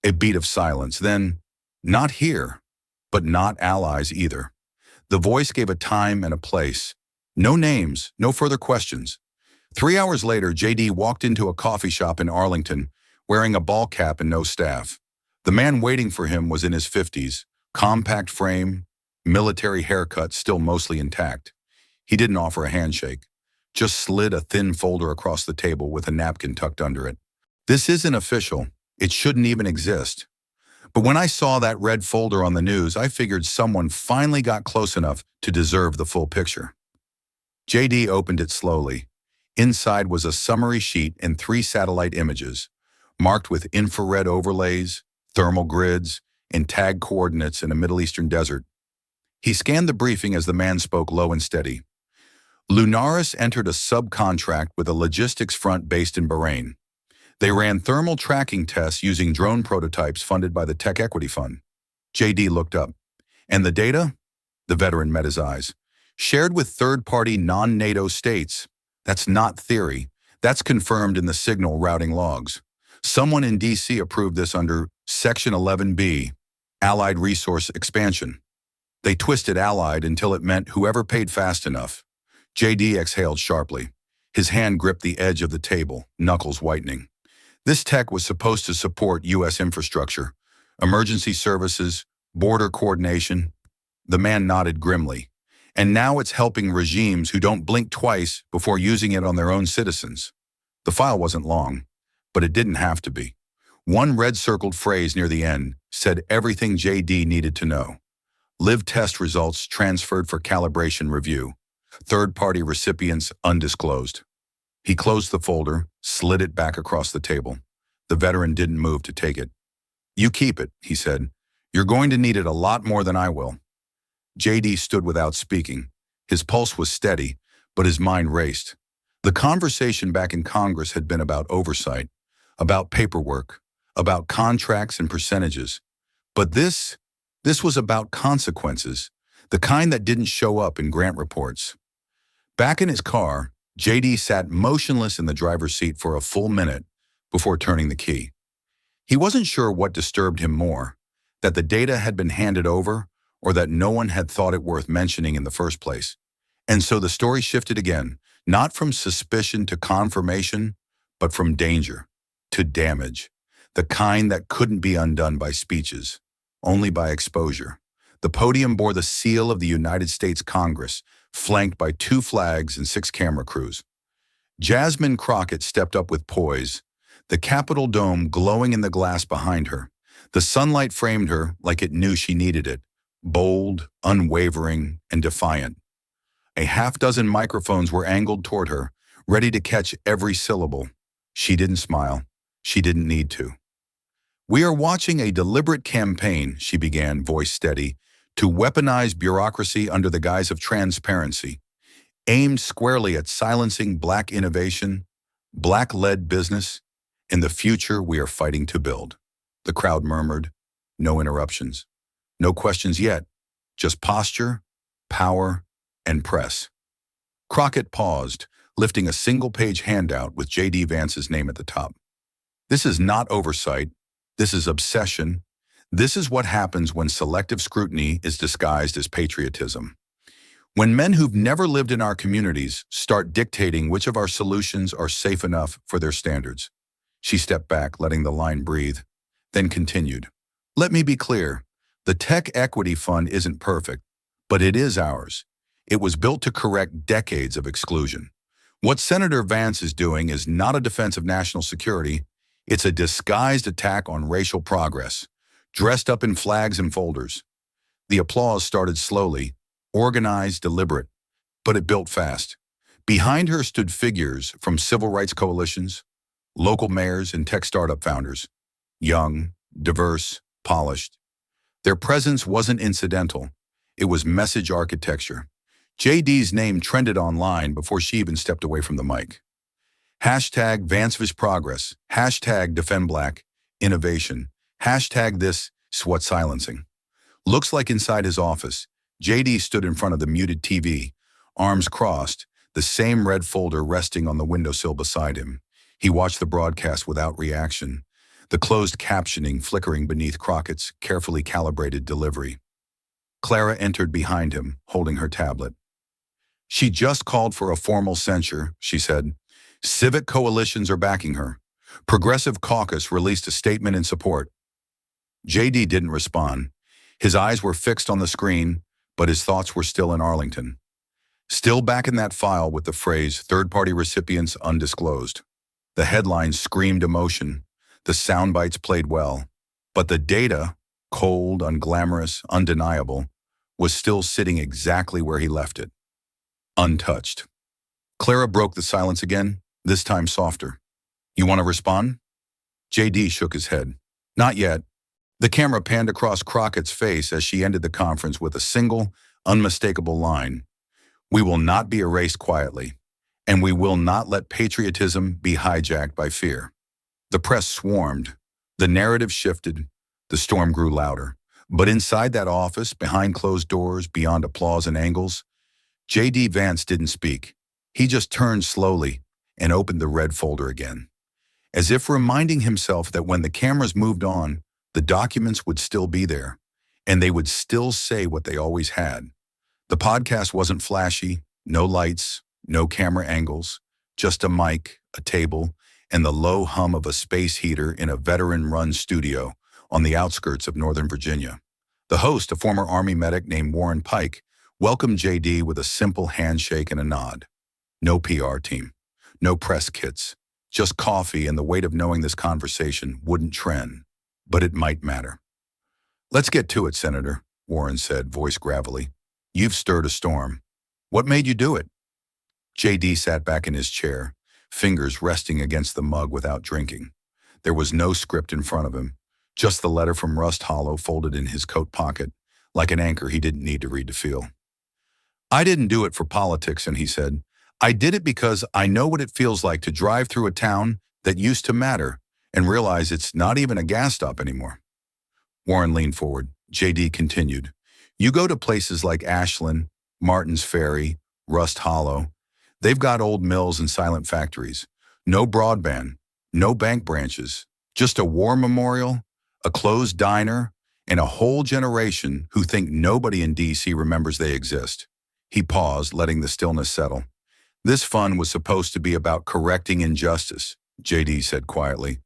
A beat of silence, then, "Not here, but not allies either." The voice gave a time and a place. No names, no further questions. 3 hours later, JD walked into a coffee shop in Arlington, wearing a ball cap and no staff. The man waiting for him was in his 50s, compact frame, military haircut still mostly intact. He didn't offer a handshake, just slid a thin folder across the table with a napkin tucked under it. "This isn't official. It shouldn't even exist. But when I saw that red folder on the news, I figured someone finally got close enough to deserve the full picture." JD opened it slowly. Inside was a summary sheet and 3 satellite images, marked with infrared overlays, thermal grids, and tag coordinates in a Middle Eastern desert. He scanned the briefing as the man spoke low and steady. Lunaris entered a subcontract with a logistics front based in Bahrain. They ran thermal tracking tests using drone prototypes funded by the Tech Equity Fund. JD looked up. "And the data?" The veteran met his eyes. "Shared with third-party non-NATO states. That's not theory. That's confirmed in the signal routing logs. Someone in D.C. approved this under Section 11B, Allied Resource Expansion. They twisted Allied until it meant whoever paid fast enough." JD exhaled sharply. His hand gripped the edge of the table, knuckles whitening. This tech was supposed to support U.S. infrastructure, emergency services, border coordination. The man nodded grimly. "And now it's helping regimes who don't blink twice before using it on their own citizens." The file wasn't long, but it didn't have to be. One red-circled phrase near the end said everything JD needed to know. Live test results transferred for calibration review. Third-party recipients undisclosed. He closed the folder, slid it back across the table. The veteran didn't move to take it. "You keep it," he said. "You're going to need it a lot more than I will." JD stood without speaking. His pulse was steady, but his mind raced. The conversation back in Congress had been about oversight, about paperwork, about contracts and percentages. But this was about consequences, the kind that didn't show up in grant reports. Back in his car, JD sat motionless in the driver's seat for a full minute before turning the key. He wasn't sure what disturbed him more, that the data had been handed over or that no one had thought it worth mentioning in the first place. And so the story shifted again, not from suspicion to confirmation, but from danger to damage, the kind that couldn't be undone by speeches, only by exposure. The podium bore the seal of the United States Congress, flanked by 2 flags and 6 camera crews. Jasmine Crockett stepped up with poise, the Capitol dome glowing in the glass behind her. The sunlight framed her like it knew she needed it, bold, unwavering, and defiant. A half-dozen microphones were angled toward her, ready to catch every syllable. She didn't smile. She didn't need to. "We are watching a deliberate campaign," she began, voice steady, "to weaponize bureaucracy under the guise of transparency, aimed squarely at silencing Black innovation, Black-led business, and the future we are fighting to build." The crowd murmured. No interruptions. No questions yet. Just posture, power, and press. Crockett paused, lifting a single-page handout with J.D. Vance's name at the top. This is not oversight. This is obsession. This is what happens when selective scrutiny is disguised as patriotism. When men who've never lived in our communities start dictating which of our solutions are safe enough for their standards. She stepped back, letting the line breathe, then continued. Let me be clear. The Tech Equity Fund isn't perfect, but it is ours. It was built to correct decades of exclusion. What Senator Vance is doing is not a defense of national security. It's a disguised attack on racial progress, dressed up in flags and folders. The applause started slowly, organized, deliberate, but it built fast. Behind her stood figures from civil rights coalitions, local mayors and tech startup founders, young, diverse, polished. Their presence wasn't incidental. It was message architecture. JD's name trended online before she even stepped away from the mic. Hashtag Vance's progress. Hashtag defend black innovation. Hashtag this SWAT silencing. Looks like inside his office, JD stood in front of the muted TV, arms crossed, the same red folder resting on the windowsill beside him. He watched the broadcast without reaction, the closed captioning flickering beneath Crockett's carefully calibrated delivery. Clara entered behind him, holding her tablet. She just called for a formal censure, she said. Civic coalitions are backing her. Progressive Caucus released a statement in support. JD didn't respond. His eyes were fixed on the screen, but his thoughts were still in Arlington. Still back in that file with the phrase third-party recipients undisclosed. The headlines screamed emotion. The sound bites played well. But the data, cold, unglamorous, undeniable, was still sitting exactly where he left it. Untouched. Clara broke the silence again, this time softer. You want to respond? JD shook his head. Not yet. The camera panned across Crockett's face as she ended the conference with a single, unmistakable line. We will not be erased quietly, and we will not let patriotism be hijacked by fear. The press swarmed. The narrative shifted. The storm grew louder. But inside that office, behind closed doors, beyond applause and angles, J.D. Vance didn't speak. He just turned slowly and opened the red folder again, as if reminding himself that when the cameras moved on, the documents would still be there, and they would still say what they always had. The podcast wasn't flashy, no lights, no camera angles, just a mic, a table, and the low hum of a space heater in a veteran-run studio on the outskirts of Northern Virginia. The host, a former Army medic named Warren Pike, welcomed JD with a simple handshake and a nod. No PR team, no press kits, just coffee and the weight of knowing this conversation wouldn't trend, but it might matter. Let's get to it, Senator, Warren said, voice gravelly. You've stirred a storm. What made you do it? JD sat back in his chair, fingers resting against the mug without drinking. There was no script in front of him, just the letter from Rust Hollow folded in his coat pocket, like an anchor he didn't need to read to feel. I didn't do it for politics, and he said, I did it because I know what it feels like to drive through a town that used to matter and realize it's not even a gas stop anymore. Warren leaned forward. JD continued. You go to places like Ashland, Martin's Ferry, Rust Hollow. They've got old mills and silent factories. No broadband, no bank branches, just a war memorial, a closed diner, and a whole generation who think nobody in D.C. remembers they exist. He paused, letting the stillness settle. This fund was supposed to be about correcting injustice, JD said quietly.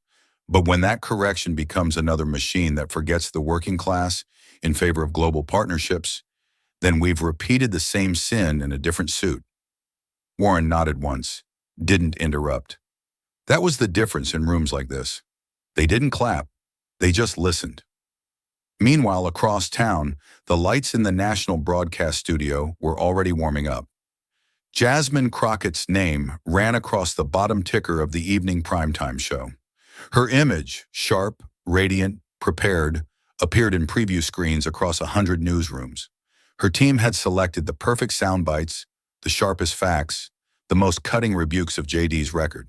But when that correction becomes another machine that forgets the working class in favor of global partnerships, then we've repeated the same sin in a different suit. Warren nodded once, didn't interrupt. That was the difference in rooms like this. They didn't clap, they just listened. Meanwhile, across town, the lights in the National Broadcast Studio were already warming up. Jasmine Crockett's name ran across the bottom ticker of the evening primetime show. Her image, sharp, radiant, prepared, appeared in preview screens across 100 newsrooms. Her team had selected the perfect sound bites, the sharpest facts, the most cutting rebukes of JD's record.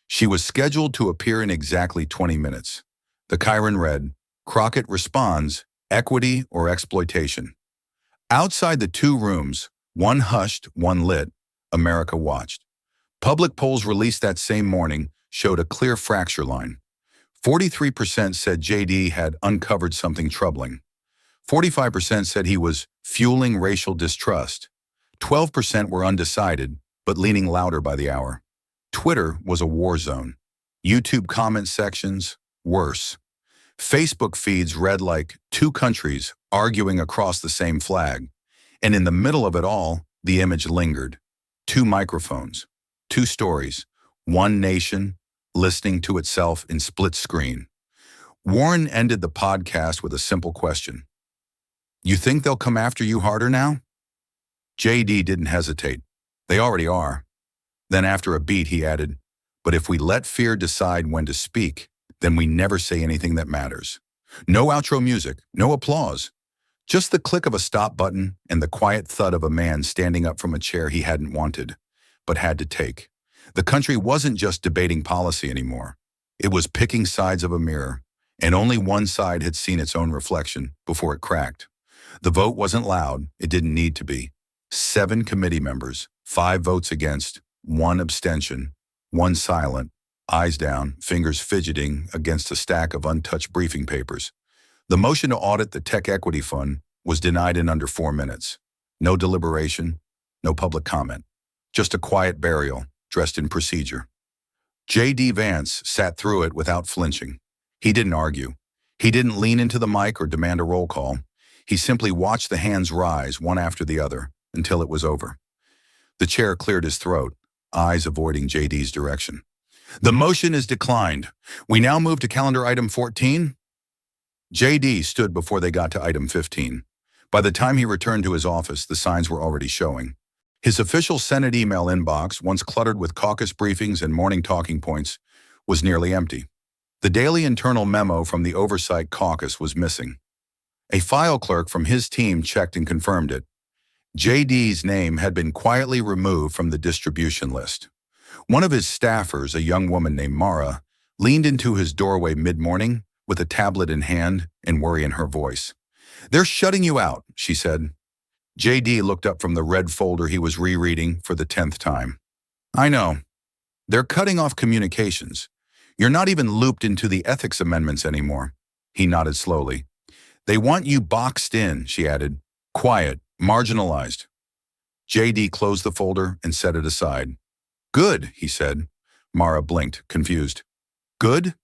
She was scheduled to appear in exactly 20 minutes. The Chiron read, Crockett responds, equity or exploitation. Outside the two rooms, one hushed, one lit, America watched. Public polls released that same morning showed a clear fracture line. 43% said JD had uncovered something troubling. 45% said he was fueling racial distrust. 12% were undecided, but leaning louder by the hour. Twitter was a war zone. YouTube comment sections, worse. Facebook feeds read like two countries arguing across the same flag. And in the middle of it all, the image lingered. Two microphones, two stories, one nation listening to itself in split screen. Warren ended the podcast with a simple question. You think they'll come after you harder now? JD didn't hesitate. They already are. Then after a beat, he added, but if we let fear decide when to speak, then we never say anything that matters. No outro music, no applause. Just the click of a stop button and the quiet thud of a man standing up from a chair he hadn't wanted, but had to take. The country wasn't just debating policy anymore. It was picking sides of a mirror, and only one side had seen its own reflection before it cracked. The vote wasn't loud, it didn't need to be. 7 committee members, 5 votes against, 1 abstention, 1 silent, eyes down, fingers fidgeting against a stack of untouched briefing papers. The motion to audit the Tech Equity Fund was denied in under 4 minutes. No deliberation, no public comment. Just a quiet burial, dressed in procedure. J.D. Vance sat through it without flinching. He didn't argue. He didn't lean into the mic or demand a roll call. He simply watched the hands rise one after the other until it was over. The chair cleared his throat, eyes avoiding J.D.'s direction. The motion is declined. We now move to calendar item 14. J.D. stood before they got to item 15. By the time he returned to his office, the signs were already showing. His official Senate email inbox, once cluttered with caucus briefings and morning talking points, was nearly empty. The daily internal memo from the Oversight Caucus was missing. A file clerk from his team checked and confirmed it. JD's name had been quietly removed from the distribution list. One of his staffers, a young woman named Mara, leaned into his doorway mid-morning with a tablet in hand and worry in her voice. They're shutting you out, she said. JD looked up from the red folder he was rereading for the 10th time. I know. They're cutting off communications. You're not even looped into the ethics amendments anymore. He nodded slowly. They want you boxed in, she added. Quiet, marginalized. JD closed the folder and set it aside. Good, he said. Mara blinked, confused. Good?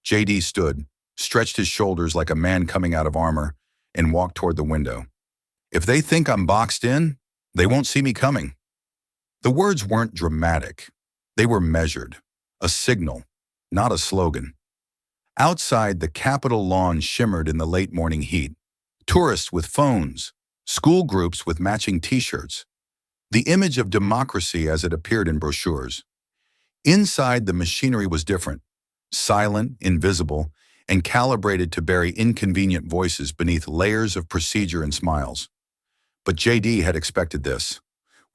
JD stood, stretched his shoulders like a man coming out of armor, and walked toward the window. If they think I'm boxed in, they won't see me coming. The words weren't dramatic. They were measured. A signal, not a slogan. Outside, the Capitol lawn shimmered in the late morning heat. Tourists with phones, school groups with matching t-shirts. The image of democracy as it appeared in brochures. Inside, the machinery was different. Silent, invisible, and calibrated to bury inconvenient voices beneath layers of procedure and smiles. But JD had expected this.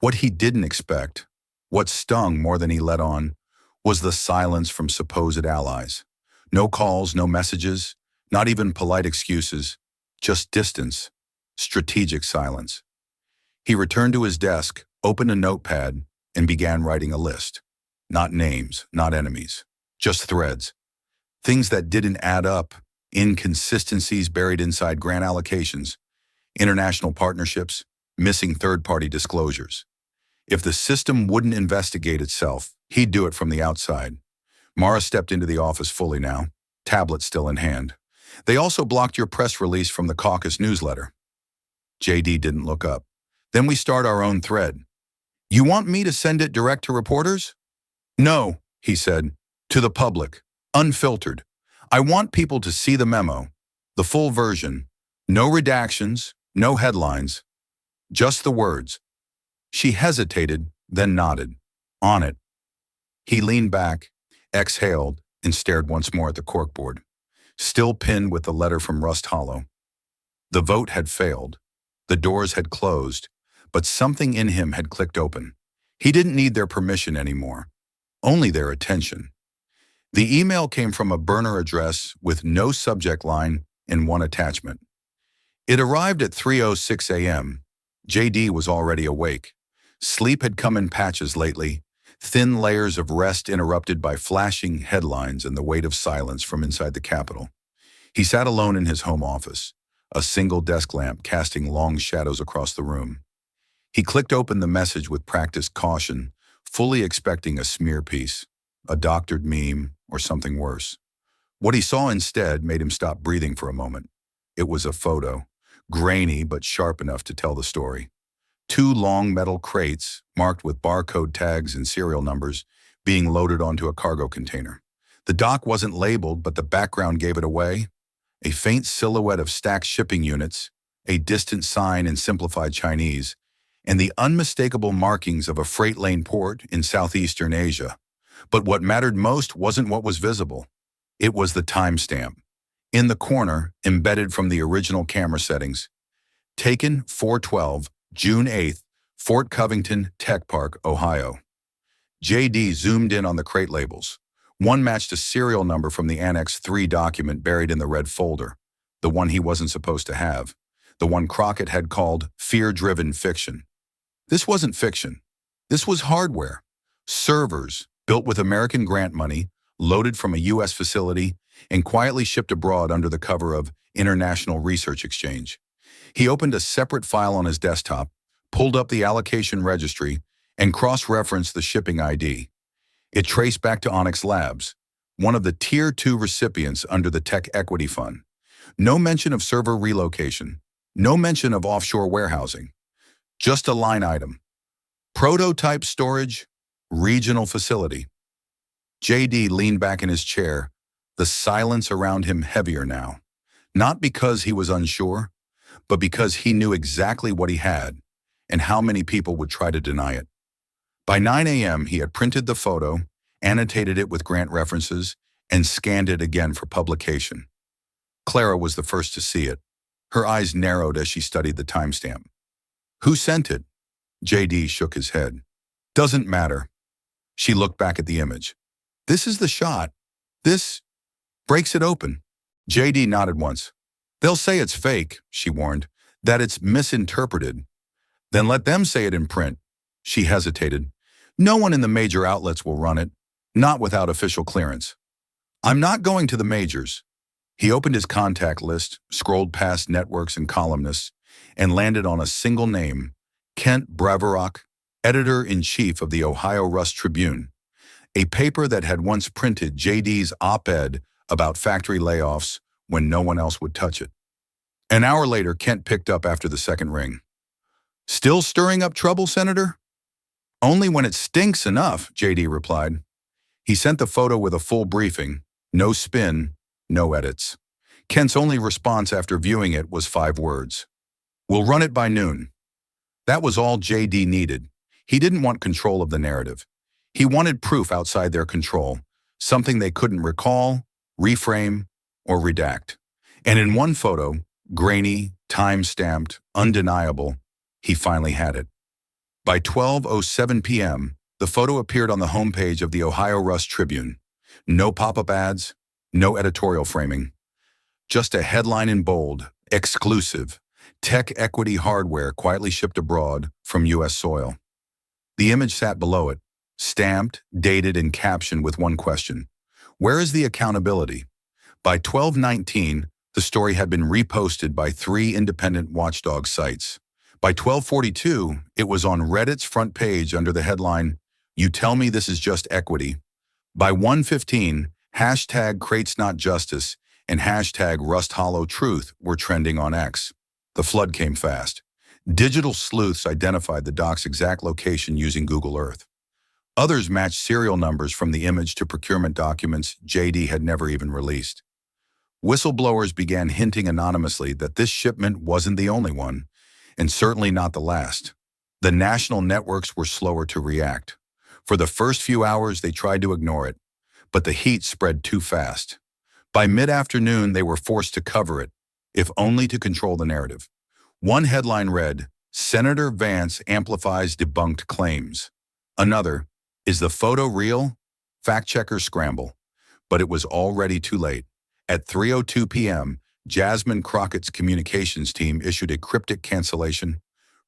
What he didn't expect, what stung more than he let on, was the silence from supposed allies. No calls, no messages, not even polite excuses, just distance, strategic silence. He returned to his desk, opened a notepad, and began writing a list. Not names, not enemies, just threads. Things that didn't add up, inconsistencies buried inside grant allocations, international partnerships, missing third-party disclosures. If the system wouldn't investigate itself, he'd do it from the outside. Mara stepped into the office fully now, tablet still in hand. They also blocked your press release from the caucus newsletter. JD didn't look up. Then we start our own thread. You want me to send it direct to reporters? No, he said, to the public, unfiltered. I want people to see the memo, the full version, no redactions, no headlines, just the words. She hesitated, then nodded. On it. He leaned back, exhaled, and stared once more at the corkboard, still pinned with the letter from Rust Hollow. The vote had failed. The doors had closed, but something in him had clicked open. He didn't need their permission anymore, only their attention. The email came from a burner address with no subject line and one attachment. It arrived at 3:06 a.m. JD was already awake. Sleep had come in patches lately. Thin layers of rest interrupted by flashing headlines and the weight of silence from inside the Capitol. He sat alone in his home office, a single desk lamp casting long shadows across the room. He clicked open the message with practiced caution, fully expecting a smear piece, a doctored meme, or something worse. What he saw instead made him stop breathing for a moment. It was a photo, grainy but sharp enough to tell the story. Two long metal crates, marked with barcode tags and serial numbers, being loaded onto a cargo container. The dock wasn't labeled, but the background gave it away. A faint silhouette of stacked shipping units, a distant sign in simplified Chinese, and the unmistakable markings of a freight lane port in southeastern Asia. But what mattered most wasn't what was visible. It was the timestamp. In the corner, embedded from the original camera settings. Taken 4/12, June 8th, Fort Covington Tech Park, Ohio. JD zoomed in on the crate labels. One matched a serial number from the Annex 3 document buried in the red folder, the one he wasn't supposed to have, the one Crockett had called fear-driven fiction. This wasn't fiction. This was hardware. Servers, built with American grant money, loaded from a U.S. facility, and quietly shipped abroad under the cover of International Research Exchange. He opened a separate file on his desktop, pulled up the allocation registry, and cross-referenced the shipping ID. It traced back to Onyx Labs, one of the Tier 2 recipients under the Tech Equity Fund. No mention of server relocation, no mention of offshore warehousing. Just a line item. Prototype storage, regional facility. JD leaned back in his chair, the silence around him heavier now. Not because he was unsure, but because he knew exactly what he had and how many people would try to deny it. By 9 a.m., he had printed the photo, annotated it with grant references, and scanned it again for publication. Clara was the first to see it. Her eyes narrowed as she studied the timestamp. Who sent it? JD shook his head. Doesn't matter. She looked back at the image. This is the shot. This breaks it open. JD nodded once. They'll say it's fake, she warned, that it's misinterpreted. Then let them say it in print. She hesitated. No one in the major outlets will run it, not without official clearance. I'm not going to the majors. He opened his contact list, scrolled past networks and columnists, and landed on a single name, Kent Braverock, editor-in-chief of the Ohio Rust Tribune, a paper that had once printed JD's op-ed about factory layoffs when no one else would touch it. An hour later, Kent picked up after the second ring. Still stirring up trouble, Senator? Only when it stinks enough, JD replied. He sent the photo with a full briefing, no spin, no edits. Kent's only response after viewing it was 5 words. We'll run it by noon. That was all JD needed. He didn't want control of the narrative. He wanted proof outside their control, something they couldn't recall, reframe, or redact. And in one photo, grainy, time-stamped, undeniable, he finally had it. By 12:07 p.m., the photo appeared on the homepage of the Ohio Rust Tribune. No pop-up ads, no editorial framing. Just a headline in bold, exclusive, Tech Equity hardware quietly shipped abroad from U.S. soil. The image sat below it, stamped, dated, and captioned with one question. Where is the accountability? By 12:19, the story had been reposted by 3 independent watchdog sites. By 12:42, it was on Reddit's front page under the headline, You Tell Me This Is Just Equity. By 1:15, hashtag Crates Not Justice and hashtag Rust Hollow Truth were trending on X. The flood came fast. Digital sleuths identified the dock's exact location using Google Earth. Others matched serial numbers from the image to procurement documents JD had never even released. Whistleblowers began hinting anonymously that this shipment wasn't the only one, and certainly not the last. The national networks were slower to react. For the first few hours, they tried to ignore it, but the heat spread too fast. By mid-afternoon, they were forced to cover it, if only to control the narrative. One headline read, Senator Vance amplifies debunked claims. Another, is the photo real? Fact-checkers scramble. But it was already too late. At 3:02 p.m., Jasmine Crockett's communications team issued a cryptic cancellation.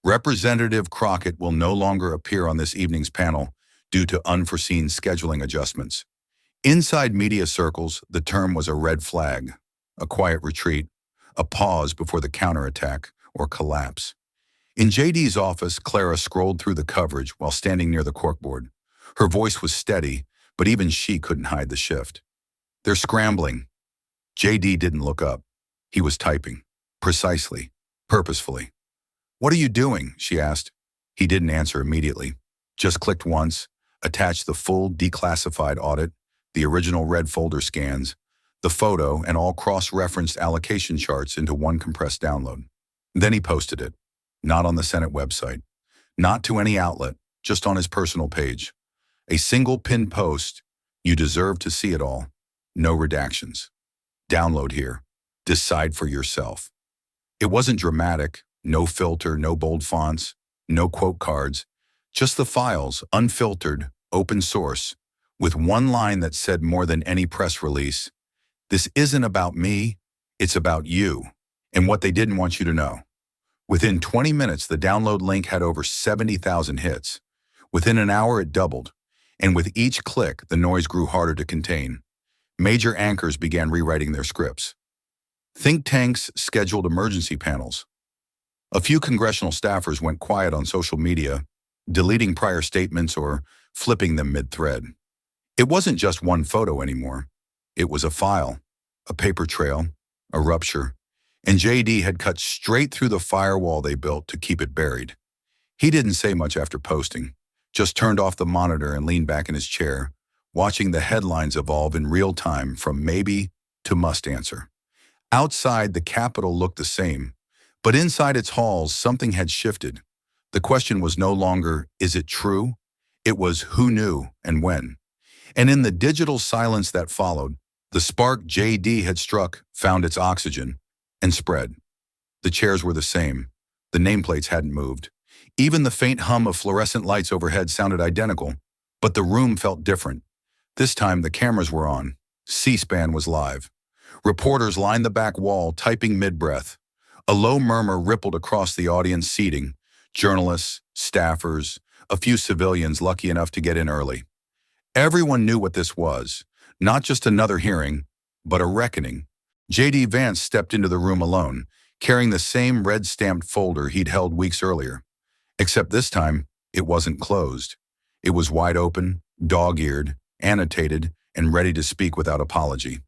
Representative Crockett will no longer appear on this evening's panel due to unforeseen scheduling adjustments. Inside media circles, the term was a red flag, a quiet retreat, a pause before the counterattack or collapse. In JD's office, Clara scrolled through the coverage while standing near the corkboard. Her voice was steady, but even she couldn't hide the shift. "They're scrambling." JD didn't look up. He was typing. Precisely. Purposefully. "What are you doing?" she asked. He didn't answer immediately. Just clicked once, attached the full declassified audit, the original red folder scans, the photo, and all cross-referenced allocation charts into one compressed download. Then he posted it. Not on the Senate website. Not to any outlet, just on his personal page. A single pinned post. "You deserve to see it all. No redactions. Download here. Decide for yourself." It wasn't dramatic. No filter, no bold fonts, no quote cards. Just the files, unfiltered, open source, with one line that said more than any press release: "This isn't about me, it's about you, and what they didn't want you to know." Within 20 minutes, the download link had over 70,000 hits. Within an hour, it doubled. And with each click, the noise grew harder to contain. Major anchors began rewriting their scripts. Think tanks scheduled emergency panels. A few congressional staffers went quiet on social media, deleting prior statements or flipping them mid-thread. It wasn't just one photo anymore. It was a file, a paper trail, a rupture, and JD had cut straight through the firewall they built to keep it buried. He didn't say much after posting, just turned off the monitor and leaned back in his chair, watching the headlines evolve in real time from maybe to must answer. Outside, the Capitol looked the same, but inside its halls, something had shifted. The question was no longer, is it true? It was who knew and when. And in the digital silence that followed, the spark JD had struck found its oxygen and spread. The chairs were the same. The nameplates hadn't moved. Even the faint hum of fluorescent lights overhead sounded identical, but the room felt different. This time, the cameras were on. C-SPAN was live. Reporters lined the back wall, typing mid-breath. A low murmur rippled across the audience seating. Journalists, staffers, a few civilians lucky enough to get in early. Everyone knew what this was. Not just another hearing, but a reckoning. J.D. Vance stepped into the room alone, carrying the same red-stamped folder he'd held weeks earlier. Except this time, it wasn't closed. It was wide open, dog-eared, annotated, and ready to speak without apology.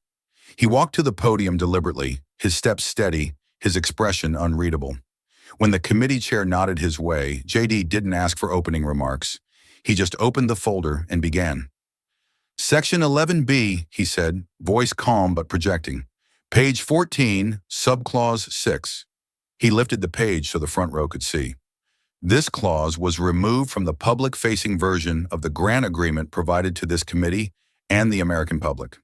He walked to the podium deliberately, his steps steady, his expression unreadable. When the committee chair nodded his way, J.D. didn't ask for opening remarks. He just opened the folder and began. "Section 11B, he said, voice calm but projecting. Page 14, subclause 6. He lifted the page so the front row could see. This clause was removed from the public-facing version of the grant agreement provided to this committee and the American public.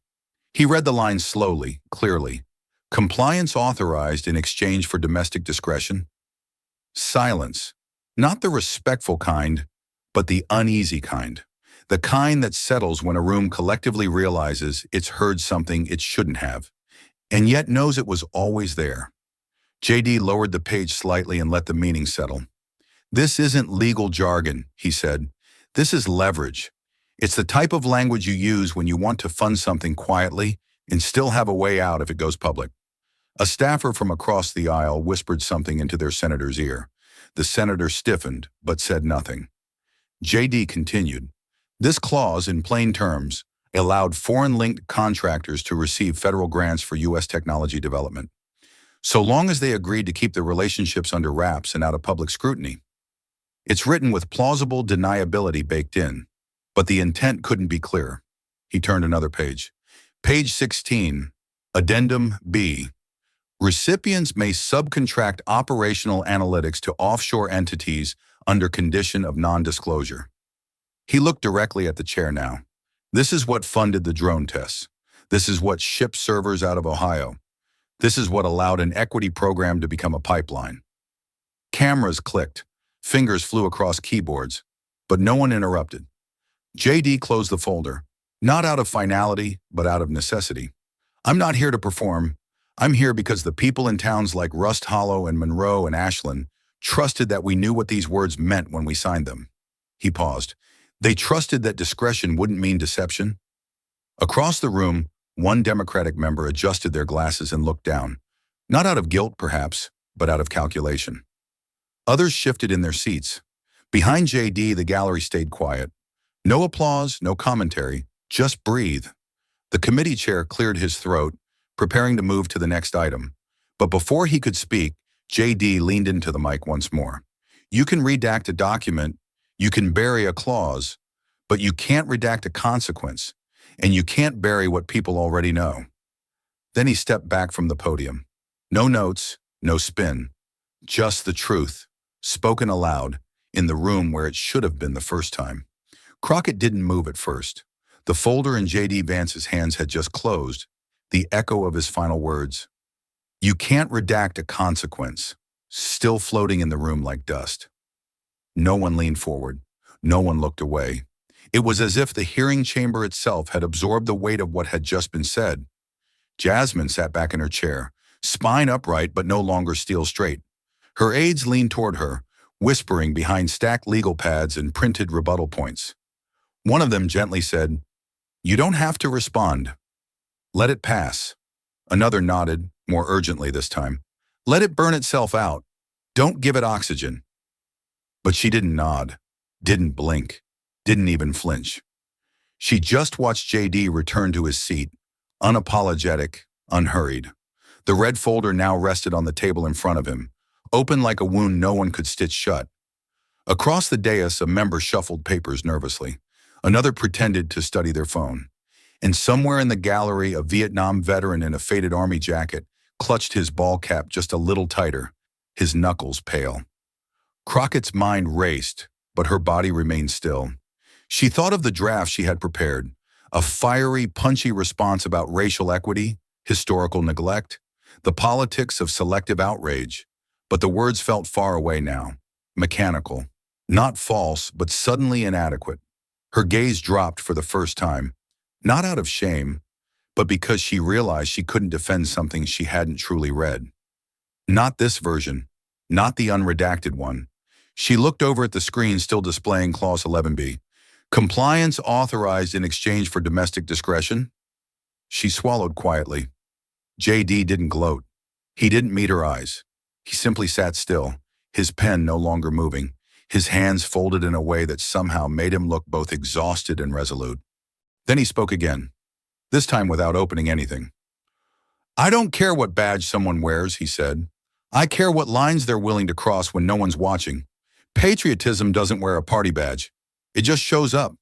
He read the lines slowly, clearly. Compliance authorized in exchange for domestic discretion. Silence. Not the respectful kind, but the uneasy kind. The kind that settles when a room collectively realizes it's heard something it shouldn't have, and yet knows it was always there. J.D. lowered the page slightly and let the meaning settle. "This isn't legal jargon," he said. "This is leverage. It's the type of language you use when you want to fund something quietly and still have a way out if it goes public." A staffer from across the aisle whispered something into their senator's ear. The senator stiffened, but said nothing. J.D. continued. "This clause, in plain terms, allowed foreign-linked contractors to receive federal grants for U.S. technology development, so long as they agreed to keep the relationships under wraps and out of public scrutiny. It's written with plausible deniability baked in, but the intent couldn't be clearer." He turned another page. Page 16, Addendum B. Recipients may subcontract operational analytics to offshore entities under condition of non-disclosure. He looked directly at the chair now. This is what funded the drone tests. This is what shipped servers out of Ohio. This is what allowed an equity program to become a pipeline. Cameras clicked. Fingers flew across keyboards, but no one interrupted. J.D. closed the folder, not out of finality, but out of necessity. "I'm not here to perform. I'm here because the people in towns like Rust Hollow and Monroe and Ashland trusted that we knew what these words meant when we signed them." He paused. They trusted that discretion wouldn't mean deception. Across the room, one Democratic member adjusted their glasses and looked down, not out of guilt perhaps, but out of calculation. Others shifted in their seats. Behind JD, the gallery stayed quiet. No applause, no commentary, just breathe. The committee chair cleared his throat, preparing to move to the next item. But before he could speak, JD leaned into the mic once more. You can redact a document, you can bury a clause, but you can't redact a consequence, and you can't bury what people already know. Then he stepped back from the podium. No notes, no spin, just the truth, spoken aloud, in the room where it should have been the first time. Crockett didn't move at first. The folder in J.D. Vance's hands had just closed, the echo of his final words. You can't redact a consequence, still floating in the room like dust. No one leaned forward. No one looked away. It was as if the hearing chamber itself had absorbed the weight of what had just been said. Jasmine sat back in her chair, spine upright but no longer steel straight. Her aides leaned toward her, whispering behind stacked legal pads and printed rebuttal points. One of them gently said, "You don't have to respond. Let it pass." Another nodded, more urgently this time. "Let it burn itself out. Don't give it oxygen." But she didn't nod, didn't blink, didn't even flinch. She just watched JD return to his seat, unapologetic, unhurried. The red folder now rested on the table in front of him, open like a wound no one could stitch shut. Across the dais, a member shuffled papers nervously. Another pretended to study their phone. And somewhere in the gallery, a Vietnam veteran in a faded army jacket clutched his ball cap just a little tighter, his knuckles pale. Crockett's mind raced, but her body remained still. She thought of the draft she had prepared, a fiery, punchy response about racial equity, historical neglect, the politics of selective outrage. But the words felt far away now, mechanical, not false, but suddenly inadequate. Her gaze dropped for the first time, not out of shame, but because she realized she couldn't defend something she hadn't truly read. Not this version, not the unredacted one. She looked over at the screen still displaying Clause 11b. Compliance authorized in exchange for domestic discretion? She swallowed quietly. JD didn't gloat. He didn't meet her eyes. He simply sat still, his pen no longer moving, his hands folded in a way that somehow made him look both exhausted and resolute. Then he spoke again, this time without opening anything. "I don't care what badge someone wears," he said. "I care what lines they're willing to cross when no one's watching. Patriotism doesn't wear a party badge. It just shows up."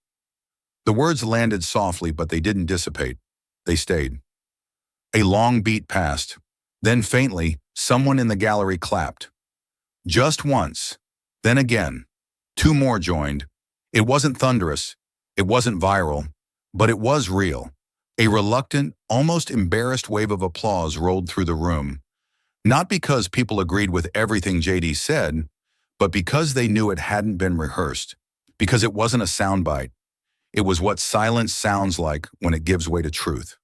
The words landed softly, but they didn't dissipate. They stayed. A long beat passed. Then faintly, someone in the gallery clapped. Just once. Then again. Two more joined. It wasn't thunderous. It wasn't viral. But it was real. A reluctant, almost embarrassed wave of applause rolled through the room. Not because people agreed with everything JD said, but because they knew it hadn't been rehearsed. Because it wasn't a soundbite. It was what silence sounds like when it gives way to truth.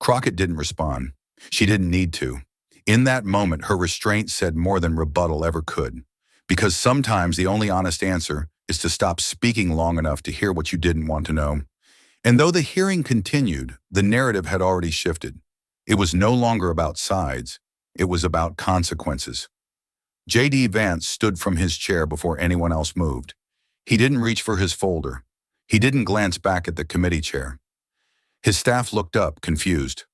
Crockett didn't respond. She didn't need to. In that moment, her restraint said more than rebuttal ever could. Because sometimes the only honest answer is to stop speaking long enough to hear what you didn't want to know. And though the hearing continued, the narrative had already shifted. It was no longer about sides. It was about consequences. J.D. Vance stood from his chair before anyone else moved. He didn't reach for his folder. He didn't glance back at the committee chair. His staff looked up, confused.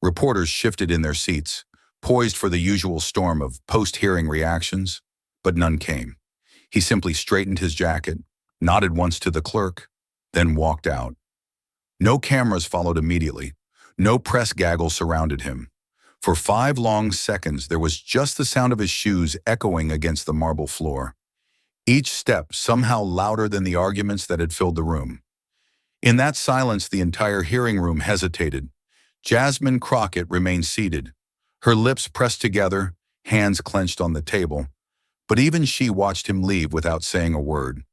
Reporters shifted in their seats, poised for the usual storm of post-hearing reactions, but none came. He simply straightened his jacket, nodded once to the clerk, then walked out. No cameras followed immediately. No press gaggle surrounded him. For 5 long seconds, there was just the sound of his shoes echoing against the marble floor. Each step somehow louder than the arguments that had filled the room. In that silence, the entire hearing room hesitated. Jasmine Crockett remained seated, her lips pressed together, hands clenched on the table. But even she watched him leave without saying a word.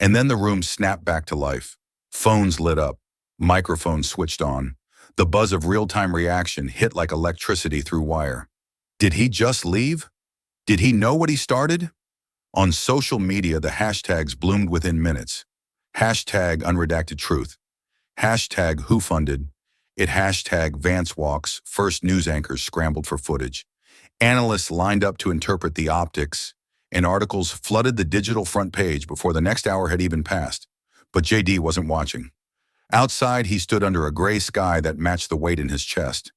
And then the room snapped back to life. Phones lit up, microphones switched on. The buzz of real-time reaction hit like electricity through wire. Did he just leave? Did he know what he started? On social media, the hashtags bloomed within minutes. Hashtag unredacted truth. Hashtag who funded it. Hashtag Vance walks. First news anchors scrambled for footage. Analysts lined up to interpret the optics, and articles flooded the digital front page before the next hour had even passed. But JD wasn't watching. Outside, he stood under a gray sky that matched the weight in his chest.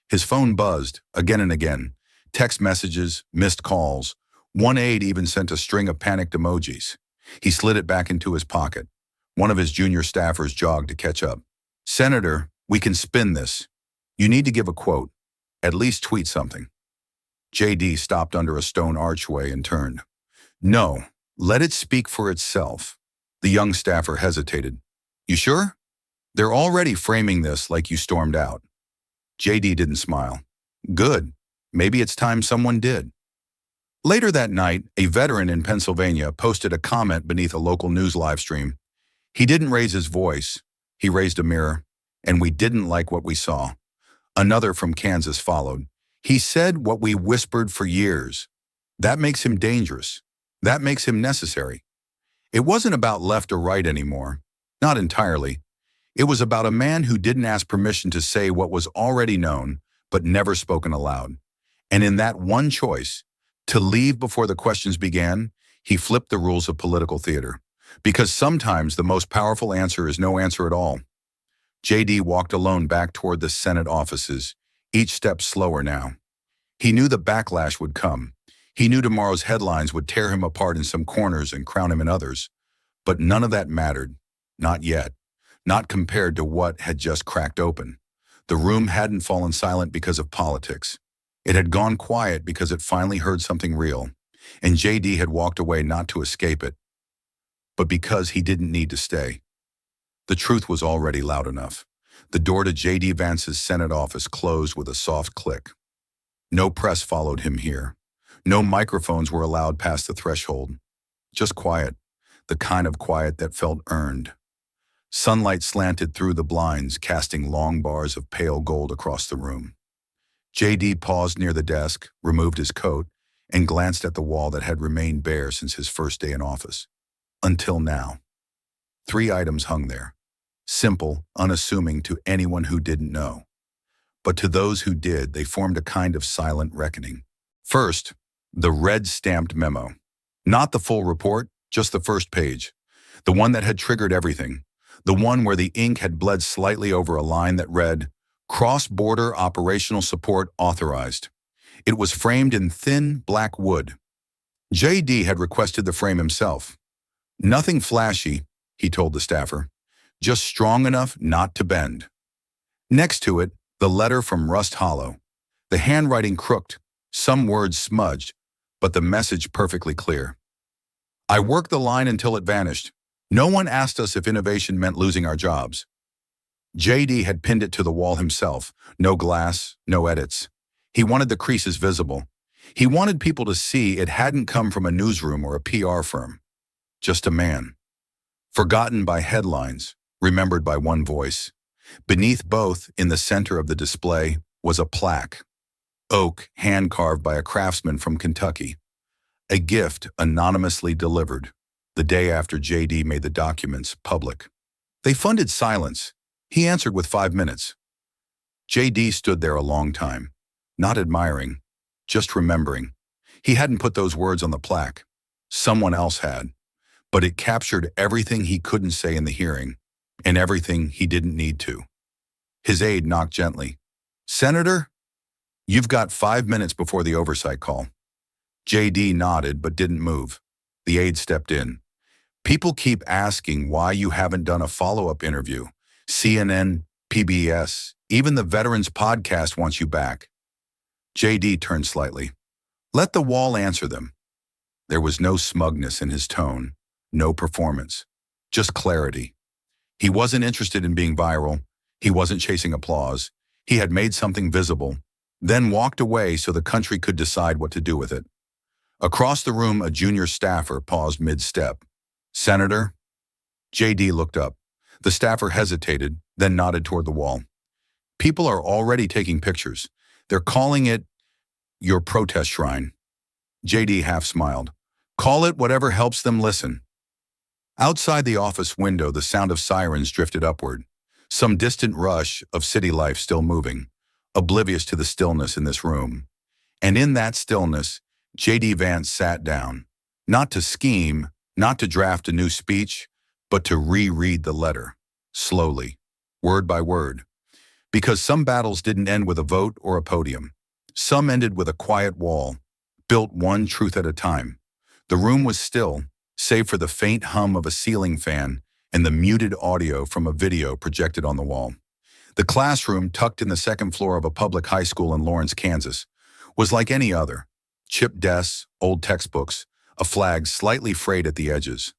His phone buzzed, again and again. Text messages, missed calls. One aide even sent a string of panicked emojis. He slid it back into his pocket. One of his junior staffers jogged to catch up. "Senator, we can spin this. You need to give a quote. At least tweet something." JD stopped under a stone archway and turned. "No, let it speak for itself." The young staffer hesitated. "You sure? They're already framing this like you stormed out." JD didn't smile. "Good. Maybe it's time someone did." Later that night, a veteran in Pennsylvania posted a comment beneath a local news livestream. He didn't raise his voice. He raised a mirror, and we didn't like what we saw. Another from Kansas followed. He said what we whispered for years. That makes him dangerous. That makes him necessary. It wasn't about left or right anymore. Not entirely. It was about a man who didn't ask permission to say what was already known, but never spoken aloud. And in that one choice, to leave before the questions began, he flipped the rules of political theater. Because sometimes the most powerful answer is no answer at all. JD walked alone back toward the Senate offices, each step slower now. He knew the backlash would come. He knew tomorrow's headlines would tear him apart in some corners and crown him in others. But none of that mattered. Not yet. Not compared to what had just cracked open. The room hadn't fallen silent because of politics. It had gone quiet because it finally heard something real. And JD had walked away not to escape it, but because he didn't need to stay. The truth was already loud enough. The door to JD Vance's Senate office closed with a soft click. No press followed him here. No microphones were allowed past the threshold. Just quiet, the kind of quiet that felt earned. Sunlight slanted through the blinds, casting long bars of pale gold across the room. JD paused near the desk, removed his coat, and glanced at the wall that had remained bare since his first day in office. Until now. 3 items hung there. Simple, unassuming to anyone who didn't know. But to those who did, they formed a kind of silent reckoning. First, the red-stamped memo. Not the full report, just the first page. The one that had triggered everything. The one where the ink had bled slightly over a line that read, "Cross-border operational support authorized." It was framed in thin, black wood. JD had requested the frame himself. "Nothing flashy," he told the staffer. "Just strong enough not to bend." Next to it, the letter from Rust Hollow. The handwriting crooked, some words smudged, but the message perfectly clear. "I worked the line until it vanished. No one asked us if innovation meant losing our jobs." JD had pinned it to the wall himself. No glass, no edits. He wanted the creases visible. He wanted people to see it hadn't come from a newsroom or a PR firm. Just a man. Forgotten by headlines, remembered by one voice. Beneath both, in the center of the display, was a plaque. Oak, hand-carved by a craftsman from Kentucky. A gift anonymously delivered, the day after JD made the documents public. They funded silence. He answered with 5 minutes. JD stood there a long time, not admiring, just remembering. He hadn't put those words on the plaque. Someone else had. But it captured everything he couldn't say in the hearing, and everything he didn't need to. His aide knocked gently. "Senator, you've got 5 minutes before the oversight call." JD nodded but didn't move. The aide stepped in. "People keep asking why you haven't done a follow-up interview. CNN, PBS, even the Veterans Podcast wants you back." JD turned slightly. "Let the wall answer them." There was no smugness in his tone, no performance, just clarity. He wasn't interested in being viral. He wasn't chasing applause. He had made something visible, then walked away so the country could decide what to do with it. Across the room, a junior staffer paused mid-step. "Senator?" JD looked up. The staffer hesitated, then nodded toward the wall. "People are already taking pictures. They're calling it your protest shrine." JD half smiled. "Call it whatever helps them listen." Outside the office window, the sound of sirens drifted upward, some distant rush of city life still moving, oblivious to the stillness in this room. And in that stillness, J.D. Vance sat down, not to scheme, not to draft a new speech, but to reread the letter, slowly, word by word. Because some battles didn't end with a vote or a podium. Some ended with a quiet wall, built one truth at a time. The room was still, save for the faint hum of a ceiling fan and the muted audio from a video projected on the wall. The classroom, tucked in the second floor of a public high school in Lawrence, Kansas, was like any other. Chipped desks, old textbooks, a flag slightly frayed at the edges.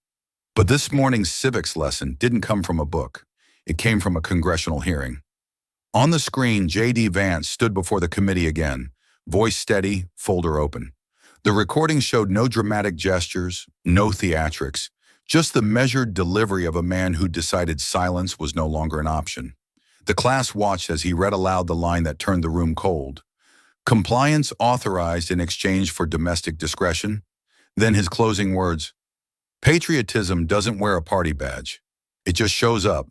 But this morning's civics lesson didn't come from a book. It came from a congressional hearing. On the screen, J.D. Vance stood before the committee again, voice steady, folder open. The recording showed no dramatic gestures, no theatrics, just the measured delivery of a man who decided silence was no longer an option. The class watched as he read aloud the line that turned the room cold. Compliance authorized in exchange for domestic discretion. Then his closing words, patriotism doesn't wear a party badge. It just shows up.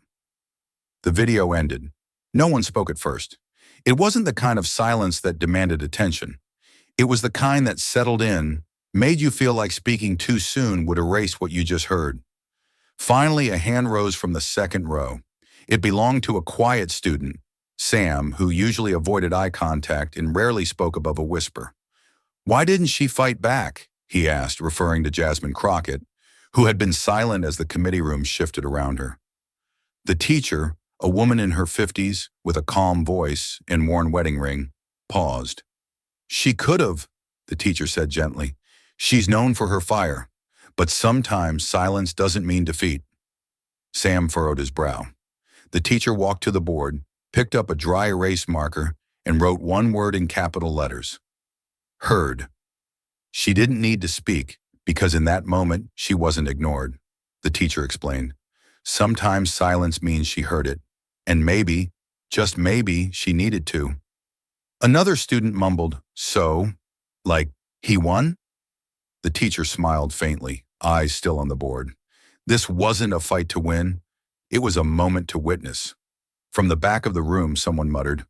The video ended. No one spoke at first. It wasn't the kind of silence that demanded attention. It was the kind that settled in, made you feel like speaking too soon would erase what you just heard. Finally, a hand rose from the second row. It belonged to a quiet student, Sam, who usually avoided eye contact and rarely spoke above a whisper. Why didn't she fight back? He asked, referring to Jasmine Crockett, who had been silent as the committee room shifted around her. The teacher, a woman in her 50s, with a calm voice and worn wedding ring, paused. She could have, the teacher said gently. She's known for her fire, but sometimes silence doesn't mean defeat. Sam furrowed his brow. The teacher walked to the board, picked up a dry erase marker, and wrote one word in capital letters. Heard. She didn't need to speak, because in that moment, she wasn't ignored. The teacher explained. Sometimes silence means she heard it, and maybe, just maybe, she needed to. Another student mumbled, so, like, he won? The teacher smiled faintly, eyes still on the board. This wasn't a fight to win. It was a moment to witness. From the back of the room, someone muttered,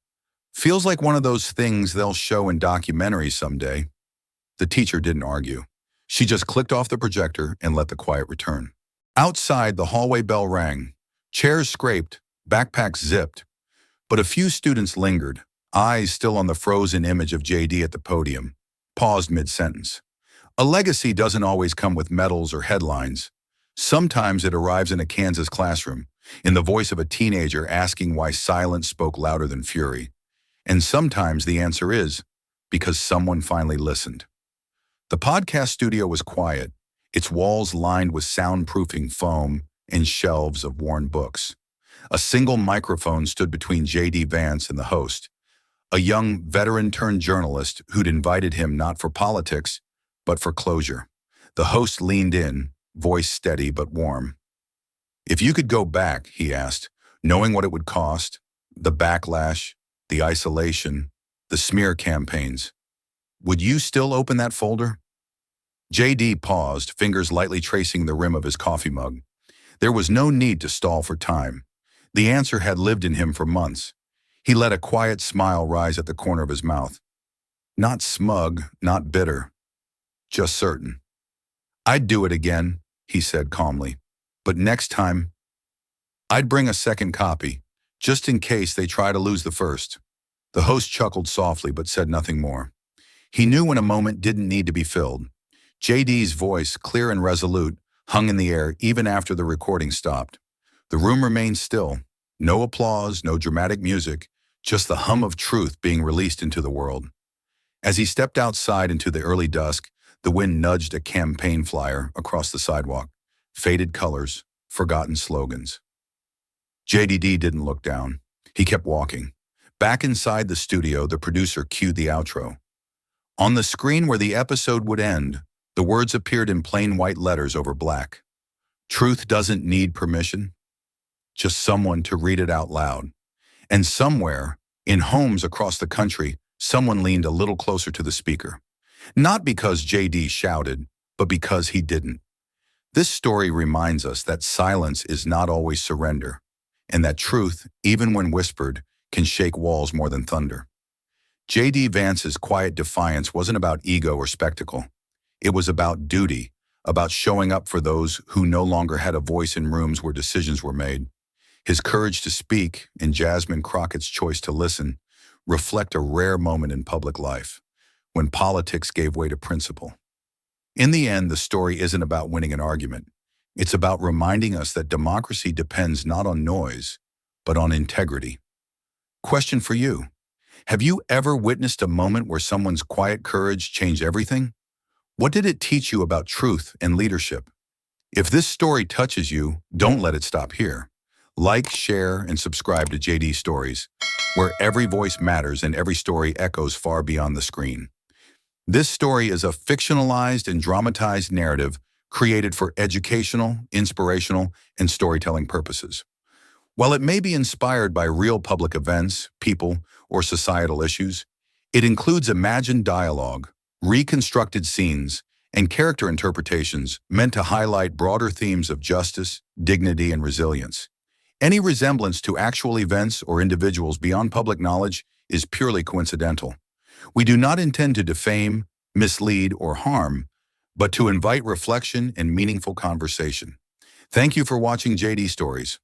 feels like one of those things they'll show in documentaries someday. The teacher didn't argue. She just clicked off the projector and let the quiet return. Outside, the hallway bell rang. Chairs scraped, backpacks zipped. But a few students lingered, eyes still on the frozen image of JD at the podium, paused mid-sentence. A legacy doesn't always come with medals or headlines. Sometimes it arrives in a Kansas classroom, in the voice of a teenager asking why silence spoke louder than fury. And sometimes the answer is, because someone finally listened. The podcast studio was quiet, its walls lined with soundproofing foam and shelves of worn books. A single microphone stood between J.D. Vance and the host, a young veteran-turned-journalist who'd invited him not for politics, but for closure. The host leaned in, voice steady but warm. If you could go back, he asked, knowing what it would cost, the backlash, the isolation, the smear campaigns, would you still open that folder? J.D. paused, fingers lightly tracing the rim of his coffee mug. There was no need to stall for time. The answer had lived in him for months. He let a quiet smile rise at the corner of his mouth. Not smug, not bitter, just certain. I'd do it again, he said calmly. But next time, I'd bring a second copy, just in case they try to lose the first. The host chuckled softly but said nothing more. He knew when a moment didn't need to be filled. JD's voice, clear and resolute, hung in the air even after the recording stopped. The room remained still. No applause, no dramatic music, just the hum of truth being released into the world. As he stepped outside into the early dusk, the wind nudged a campaign flyer across the sidewalk. Faded colors, forgotten slogans. JDD didn't look down. He kept walking. Back inside the studio, the producer cued the outro. On the screen where the episode would end, the words appeared in plain white letters over black. Truth doesn't need permission, just someone to read it out loud. And somewhere, in homes across the country, someone leaned a little closer to the speaker. Not because JD shouted, but because he didn't. This story reminds us that silence is not always surrender, and that truth, even when whispered, can shake walls more than thunder. J.D. Vance's quiet defiance wasn't about ego or spectacle. It was about duty, about showing up for those who no longer had a voice in rooms where decisions were made. His courage to speak and Jasmine Crockett's choice to listen reflect a rare moment in public life, when politics gave way to principle. In the end, the story isn't about winning an argument. It's about reminding us that democracy depends not on noise, but on integrity. Question for you. Have you ever witnessed a moment where someone's quiet courage changed everything? What did it teach you about truth and leadership? If this story touches you, don't let it stop here. Like, share, and subscribe to JD Stories, where every voice matters and every story echoes far beyond the screen. This story is a fictionalized and dramatized narrative created for educational, inspirational, and storytelling purposes. While it may be inspired by real public events, people, or societal issues, it includes imagined dialogue, reconstructed scenes, and character interpretations meant to highlight broader themes of justice, dignity, and resilience. Any resemblance to actual events or individuals beyond public knowledge is purely coincidental. We do not intend to defame, mislead, or harm, but to invite reflection and meaningful conversation. Thank you for watching JD Stories.